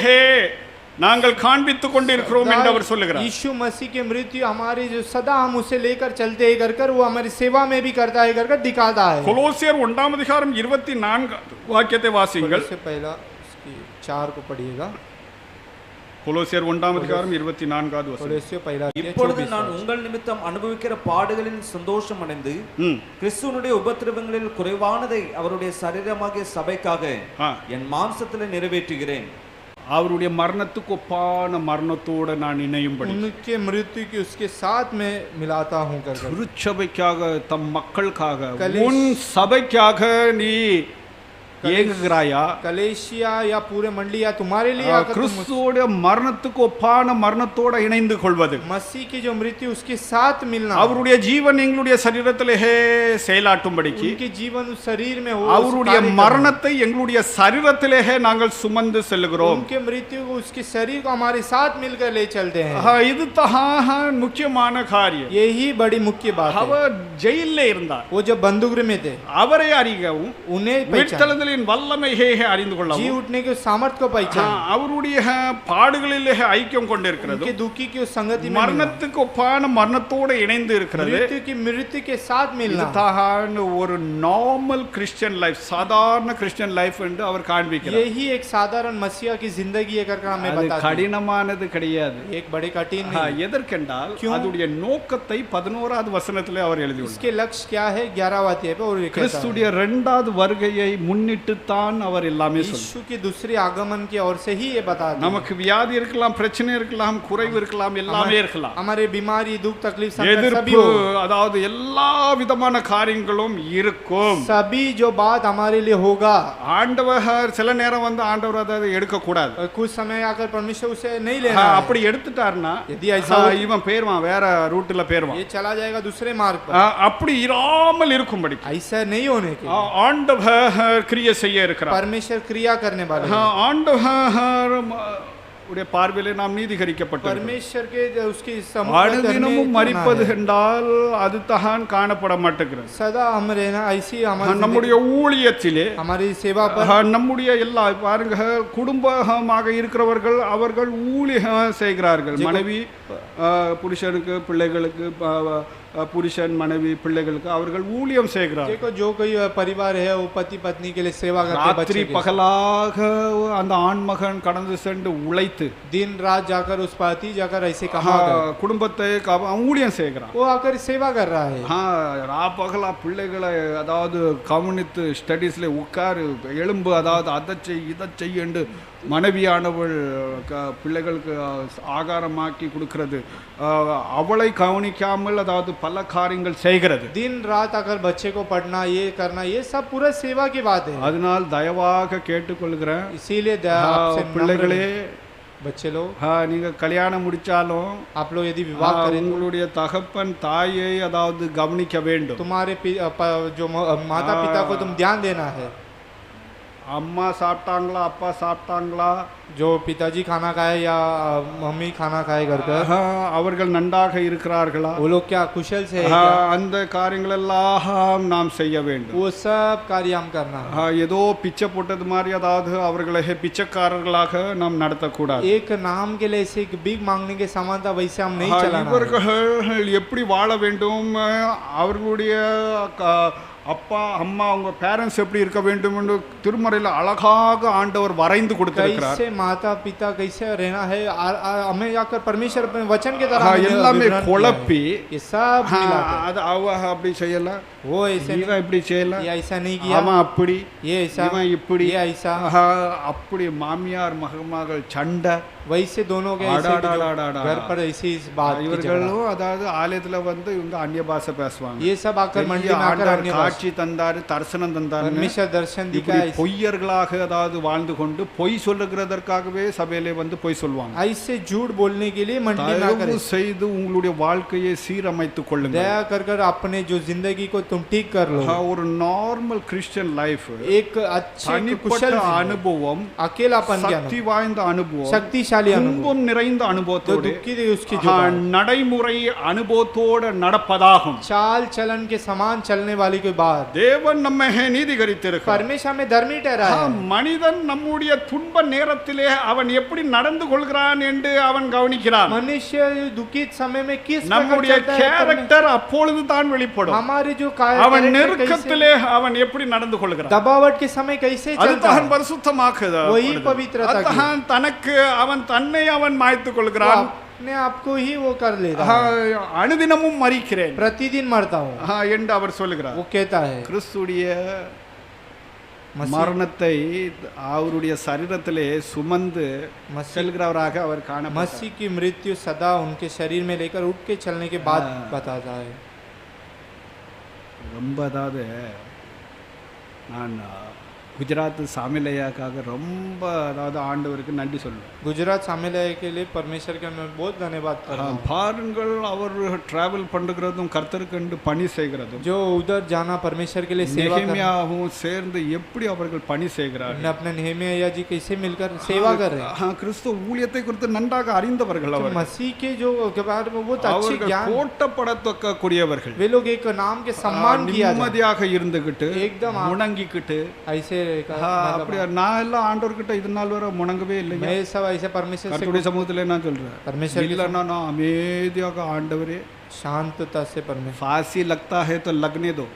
நாங்கள் காண்பித்துக் கொண்டிருக்கிறோம் என்று அவர் சொல்லுகிறார். यीशु मसीह की मृत्यु हमारी जो सदा हम उसे लेकर चलते ही कर वो हमारी सेवा में भी करता है कर दिखाता है. கொலோசியர் 1 அதிகாரம் 24 வாக்கியத்தை வாசிங்கள். से पहला 4 को पढ़िएगा. கொலோசியர் 1ஆம் அதிகாரம் 24வது வசனம். कोलोसियों पहला अध्याय இப்பொழுது 24 நான் உங்கள் நிமித்தம் அனுபவிக்கிற பாடுகளின் சந்தோஷம் அடைந்து ம். கிறிஸ்துவனுடைய உபத்திரவங்களில் குறைவானதை அவருடைய சரீரமாகிய சபைக்காக ஆ. என் மாம்சத்திலே நிறைவேற்றுகிறேன். அவருடைய மரணத்துக்கு ஒப்பான மரணத்தோட நான் இணையும்படி उनके मृत्यु की उसके साथ में मिलाता हूँ कर திருச்சபைக்காக தம் மக்களுக்காக கலேஷ்- உன் சபைக்காக நீ ஏங்குகிறாயா? कलेशिया या पूरे मंडली या तुम्हारे लिए आकर तुम கிறிஸ்துவோட மரணத்துக்கு ஒப்பான மரணத்தோட இணைந்து கொள்வது, मसीह की जो मृत्यु उसके साथ मिलना, அவருடைய ஜீவன் எங்களுடைய சரீரத்திலே செயலாட்டும்படிக்கு उनके जीवन उस शरीर में हो, அவருடைய उस कार्य மரணத்தை எங்களுடைய சரீரத்திலே நாங்கள் சுமந்து करना। செல்கிறோம். उनके मृत्यु को उसके शरीर को हमारे साथ मिलकर ले चलते हैं। இது தான் முக்கியமான காரியம். यही बड़ी मुख्य बात है। அவர் ஜெயிலே இருந்தார், वो जब बंदूक में थे அவரை அறிகவும் उन्हें पहचान, உயிர்த்தெழுதலின் வல்லமையை அறிந்து जी கொள்ளவும் उठने के सामर्थ को पहचान, அவருடைய பாடுகளிலே ஐக்கியம் கொண்டிருக்கிறது, उनके दुखी की उस संगति में मिलना, மரணத்துக்கு ஒப்பான மரணத்தோடு இணைந்து இருக்கிறது. मृत्यु के साथ मिलना, இதுதான் ஒரு நார்மல் கிறிஸ்டியன் லைஃப், சாதாரண கிறிஸ்டியன் லைஃப் என்று அவர் காண்பிக்கிறார். यही एक साधारण मसीहा की जिंदगी है करके हमें அது बताते हैं। கடினமானது கிடையாது. एक बड़े कठिन नहीं। எதற்கென்றால் क्यों? அதுடைய நோக்கத்தை 11வது வசனத்திலே அவர் எழுதியுள்ளார். इसके लक्ष्य क्या है 11वां अध्याय पे और ये कहता है, கிறிஸ்துடைய 2வது வருகையை முன்னிட்டு தான் அவர் எல்லாமே சொல்றார். यीशु की दूसरे आगमन की ओर से ही ये बताते हैं। நமக்கு வியாதி இருக்கலாம், பிரச்சனை இருக்கலாம், குறைவு இருக்கலாம், எல்லாமே இருக்கலாம், हमारे बीमारी दुख तकलीफ संकट सभी எதிர்ப்பு, हो, அதாவது எல்லா விதமான காரியங்களும் இருக்கும். सभी जो बात हमारे लिए होगा, ஆண்டவர் சில நேரம் வந்து ஆண்டவர் அதை எடுக்க கூடாது. और कुछ समय आकर परमेश्वर उसे नहीं लेना है। அப்படி எடுத்துட்டாருன்னா यदि ऐसा हो, இவன் பேருவான், வேற ரூட்ல பேருவான். ये चला जाएगा दूसरे मार्ग पर। அப்படி இராமல் இருக்கும்படி ऐसा नहीं होने के ஆண்டவர் கிரியை செய்ய இருக்கிறார். परमेश्वर क्रिया करने वाले हैं। ஆண்டவர் உடைய பார்வையிலே நாம் நீதிகரிக்கப்பட்டோம். परमेश्वर के उसकी सम्मुख में அனுதினமும் करने மரிப்பது होना है। என்றால் அது தான் காணப்பட மாட்டேங்கிறது. सदा हम रहना ऐसी हमारी நம்முடைய ஊழியத்திலே हमारी सेवा पर, நம்முடைய எல்லா பாருங்க, குடும்பமாக இருக்கிறவர்கள் அவர்கள் ஊழியம் செய்கிறார்கள். மனைவி புருஷனுக்கு, பிள்ளைகளுக்கு, புருஷன் மனைவி பிள்ளைகளுக்கு அவர்கள் ஊழியம் செய்கிறார்கள். देखो जो कोई परिवार है वो पति पत्नी के लिए सेवा करते हैं, ராத்திரி बच्चे के लिए। பகலாக அந்த ஆண்மகன் கடந்து சென்று உழைத்து दिन रात जाकर उस पति जाकर ऐसे कमा कर குடும்பத்தை ஊழியம் செய்கிறான். वो आकर सेवा कर रहा है। பகலா பிள்ளைகளை அதாவது கவனித்து ஸ்டடீஸ்ல உட்காரு, எலும்பு, அதாவது அதை செய் இதை செய் என்று மனைவியானவள் பிள்ளைகளுக்கு ஆகாரமாக்கி கொடுக்கிறது, அவளை கவனிக்காமல் அதாவது பல காரியங்கள் செய்கிறது. दिन रात आकर बच्चे को पढ़ना, ये करना, ये सब पूरा सेवा की बात है। அதனால் தயவாக கேட்டுக்கொள்கிறேன், इसीलिए आपसे பிள்ளைகளே, बच्चे लोग, நீங்க கல்யாணம் முடிச்சாலும் आप लोग यदि विवाह करें तो உங்களுடைய தகப்பன் தாயை அதாவது கவனிக்க வேண்டும். तुम्हारे जो माता पिता को तुम ध्यान देना है। அம்மா சாப்பிட்டாங்களா, அப்பா சாப்பிட்டாங்களா, जो पिताजी खाना खाए या मम्मी खाना खाए घर पर, அவர்கள் நன்றாக இருக்கிறார்களா, वो लोग क्या कुशल से है क्या? அந்த காரியங்கள் எல்லாம் நாம் செய்ய வேண்டும். वो सब कार्य हम करना है। ஏதோ பிச்சை போட்டது மாதிரி அதாவது அவர்களை பிச்சைக்காரர்களாக நாம் நடத்தக்கூடாது. एक नाम के लिए ऐसे भीख मांगने के समानता वैसे हम नहीं चलाना है। இவர்கள் எப்படி வாழ வேண்டும், அவர்களுடைய அப்பா அம்மா அவங்க பேரண்ட்ஸ் எப்படி இருக்க வேண்டும் என்று திருமறையில் அழகாக ஆண்டவர் வரைந்து கொடுத்திருக்கிறார். कैसे माता पिता कैसे रहना है, हमें जाकर परमेश्वर अपने वचन के तरह எல்லாமே குழப்பி ये सब मिलाकर, அது அவ அப்படி செய்யல, वो ऐसे இவன் இப்படி செய்யல, ये ऐसा नहीं किया, அவன் அப்படி, ये ऐसा, இவன் இப்படி, ये ऐसा, அப்படி மாமியார் மகமகள் சண்டை, वैसे दोनों के ऐसे அடாடாடாடாடா. घर पर ऐसी इस बात की झगड़ा। இவர்களும் அதாவது ஆலயத்துல வந்து இவங்க அந்நிய பாஷை பேசுவாங்க. ये सब आकर मंडी में आकर ஆண்டவர் अन्य காட்சி தந்தாரு, தரிசனம் தந்தாரு, परमेश्वर दर्शन இப்படி दिखाए, பொய்யர்களாக அதாவது வாழ்ந்து கொண்டு பொய் சொல்லுகிறதற்காகவே சபையிலே வந்து பொய் சொல்லுவாங்க. ऐसे झूठ बोलने के लिए मंडी में आकर தயவு செய்து உங்களுடைய வாழ்க்கையை சீரமைத்துக் கொள்ளுங்க. दया कर कर अपने जो जिंदगी को तुम ठीक कर लो। ஒரு நார்மல் கிறிஸ்டியன் லைஃப், एक अच्छे தனிப்பட்ட कुशल அனுபவம், अकेलापन के சக்தி வாய்ந்த அனுபவம், शक्तिशाली अनुभव, துன்பம் நிறைந்த तो அனுபவத்தோடு दुखी थी उसकी जो நடைமுறை அனுபவத்தோடு நடப்பதாகும். चाल चलन के समान चलने वाली कोई बात, தேவன் நம்மை நீதிகரித்திருக்கிறார். परमेश्वर में धर्मी ठहराया है। மனிதன் நம்முடைய துன்ப நேரத்திலே அவன் எப்படி நடந்து கொள்கிறான் என்று அவன் கவனிக்கிறான். मनुष्य दुखित समय में किस प्रकार நம்முடைய चलता है, கேரக்டர் அப்பொழுது தான் வெளிப்படும். हमारे जो அவன் कैरेक्टर कैसे, நெருக்கத்திலே அவன் எப்படி நடந்து கொள்கிறான், दबावट के समय कैसे चलता அதுதான் है, பரிசுத்தமாக்குது. वही पवित्रता की। அதுதான் தனக்கு அவன் தன்னை அவன் மாய்த்துக் वो கொள்கிறான். अपने आप को ही वो कर लेता है, அனுதினமும் மரிக்கிறேன் प्रतिदिन मरता हूँ, என்று அவர் சொல்லுகிறார். वो कहता है। கிறிஸ்துடைய मसीह மரணத்தை அவருடைய சரீரத்திலே சுமந்து मसीह செல்கிறவராக அவர் காணப்பட்டார். मसीह की मृत्यु सदा उनके शरीर में लेकर उठ के चलने के बाद बताता है। ரொம்ப அதாவது நான் குஜராத் சாமிலையாக்காக ரொம்ப அதாவது ஆண்டவருக்கு நன்றி சொல்லுவேன். गुजरात शामिल है के लिए परमेश्वर का मैं बहुत धन्यवाद कर रहा हूँ। பாருங்கள் அவர் டிராவல் பண்ணுகிறதும் கர்த்தருக்கு பணி செய்கிறதும் जो उधर जाना परमेश्वर के लिए सेवा कर, நெகேமியாவும் சேர்ந்து எப்படி அவர்கள் பணி செய்கிறார்கள். अपने नेहमिया जी कैसे मिलकर सेवा कर रहे हैं। கிறிஸ்துவ ஊழியத்தை குறித்து நன்றாக அறிந்தவர்கள் तो அவர். मसीह के जो के बारे में बहुत अच्छे அவர்கள் ज्ञान, போற்றப்படத்தக்க கூடியவர்கள். वे लोग एक नाम के सम्मान किया जाए, நிம்மதியாக இருந்துகிட்டு एकदम முணங்கிக்கிட்டு ऐसे அப்படியா நான் எல்லாம் ஆண்டவர்கிட்ட இது நாள் வரை முணங்கவே இல்லைங்க. मैं सब ऐसे परमेश्वर से கர்த்தருடைய சமூகத்திலே நான் சொல்றேன். परमेश्वर के இல்லைன்னா நான் அமைதியாக ஆண்டவரே शांतता से परमेश्वर फांसी लगता है तो लगने दो.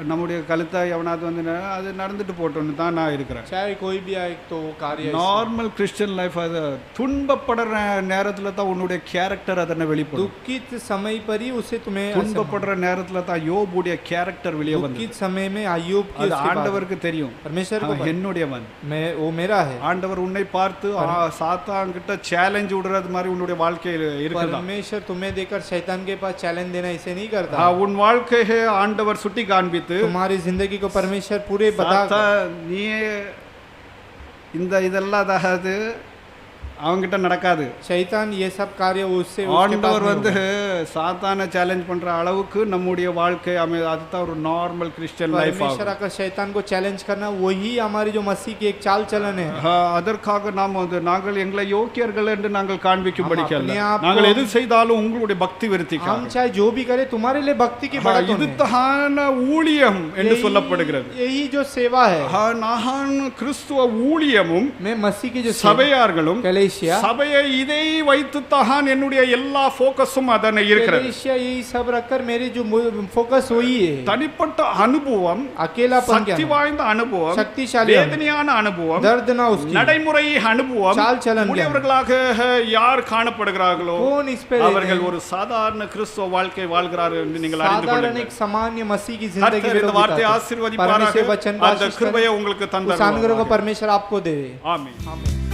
நம்முடைய கழுத்தை எவனாவது வந்து அது நடந்துட்டு போட்டோன்னு தான் நான் இருக்கிறேன். चाहे कोई भी आए तो कार्य நார்மல் கிறிஸ்டியன் லைஃப் அது துன்பப்படுற நேரத்துல தான் உன்னுடைய கேரக்டர் அதனை வெளிப்படும். दुखित समय पर ही उसे तुम्हें துன்பப்படுற நேரத்துல தான் யோபுடைய கேரக்டர் வெளியே வந்தது. दुखित समय में अय्यूब की அது ஆண்டவருக்கு தெரியும். परमेश्वर को என்னுடையவன் मैं वो मेरा है। ஆண்டவர் உன்னை பார்த்து சாத்தான் கிட்ட சேலஞ்ச் விடுறது மாதிரி உன்னுடைய வாழ்க்கையில் இருக்குதா? परमेश्वर तुम्हें देकर शैतान के पास चैलेंज देना ऐसे नहीं करता। உன் வாழ்க்கையை ஆண்டவர் சுட்டி காண்பித்து तुम्हारी जिंदगी को परमेश्वर पूरे बता நீ இந்த இதெல்லாம் அதாவது அவங்கிட்ட நடக்காது. शैतान ये सब कार्य उससे ஆண்டவர் வந்து சாத்தானை சேலஞ்ச் பண்ற அளவுக்கு நம்முடைய வாழ்க்கை அதுதான் ஒரு நார்மல் கிறிஸ்டியன் லைஃப் ஆகும். परमेश्वर का शैतान को चैलेंज करना वही हमारी जो मसीह की एक चाल चलन है। அதற்காக நாம் வந்து நாங்கள் எங்களை யோக்கியர்கள் என்று நாங்கள் காண்பிக்கும்படிக்கு அல்ல. अपने आप நாங்கள் எது செய்தாலும் உங்களுடைய பக்தி விருத்திக்காக. हम चाहे जो भी करे तुम्हारे लिए भक्ति की बढ़त होने, இதுதான ஊழியம் என்று சொல்லப்படுகிறது. यही जो सेवा है। நான் கிறிஸ்துவ ஊழியமும் मैं मसीह की जो சபையார்களும் कलेशिया சபையை இதை வைத்துத்தான் என்னுடைய எல்லா ஃபோக்கஸும் அதனை இருக்கிறது. कलेशिया यही सब रखकर मेरी जो फोकस वही है। தனிப்பட்ட அனுபவம், अकेलापन சக்தி வாய்ந்த அனுபவம், शक्तिशाली வேதனையான அனுபவம், दर्द ना उसकी நடைமுறை அனுபவம், चाल चलन உடையவர்களாக யார் காணப்படுகிறார்களோ कौन इस पे அவர்கள் ஒரு சாதாரண கிறிஸ்துவ வாழ்க்கை வாழ்கிறார்கள் என்று நீங்கள் அறிந்து साधारण கொள்ளுங்கள். एक सामान्य मसीह की जिंदगी கர்த்தர் இந்த வார்த்தையை ஆசீர்வதிப்பாராக. परमेश्वर वचन அந்த கிருபையை உங்களுக்கு उस अनुग्रह को தந்தருள்வாராக. परमेश्वर आपको दे। ஆமென். आमीन।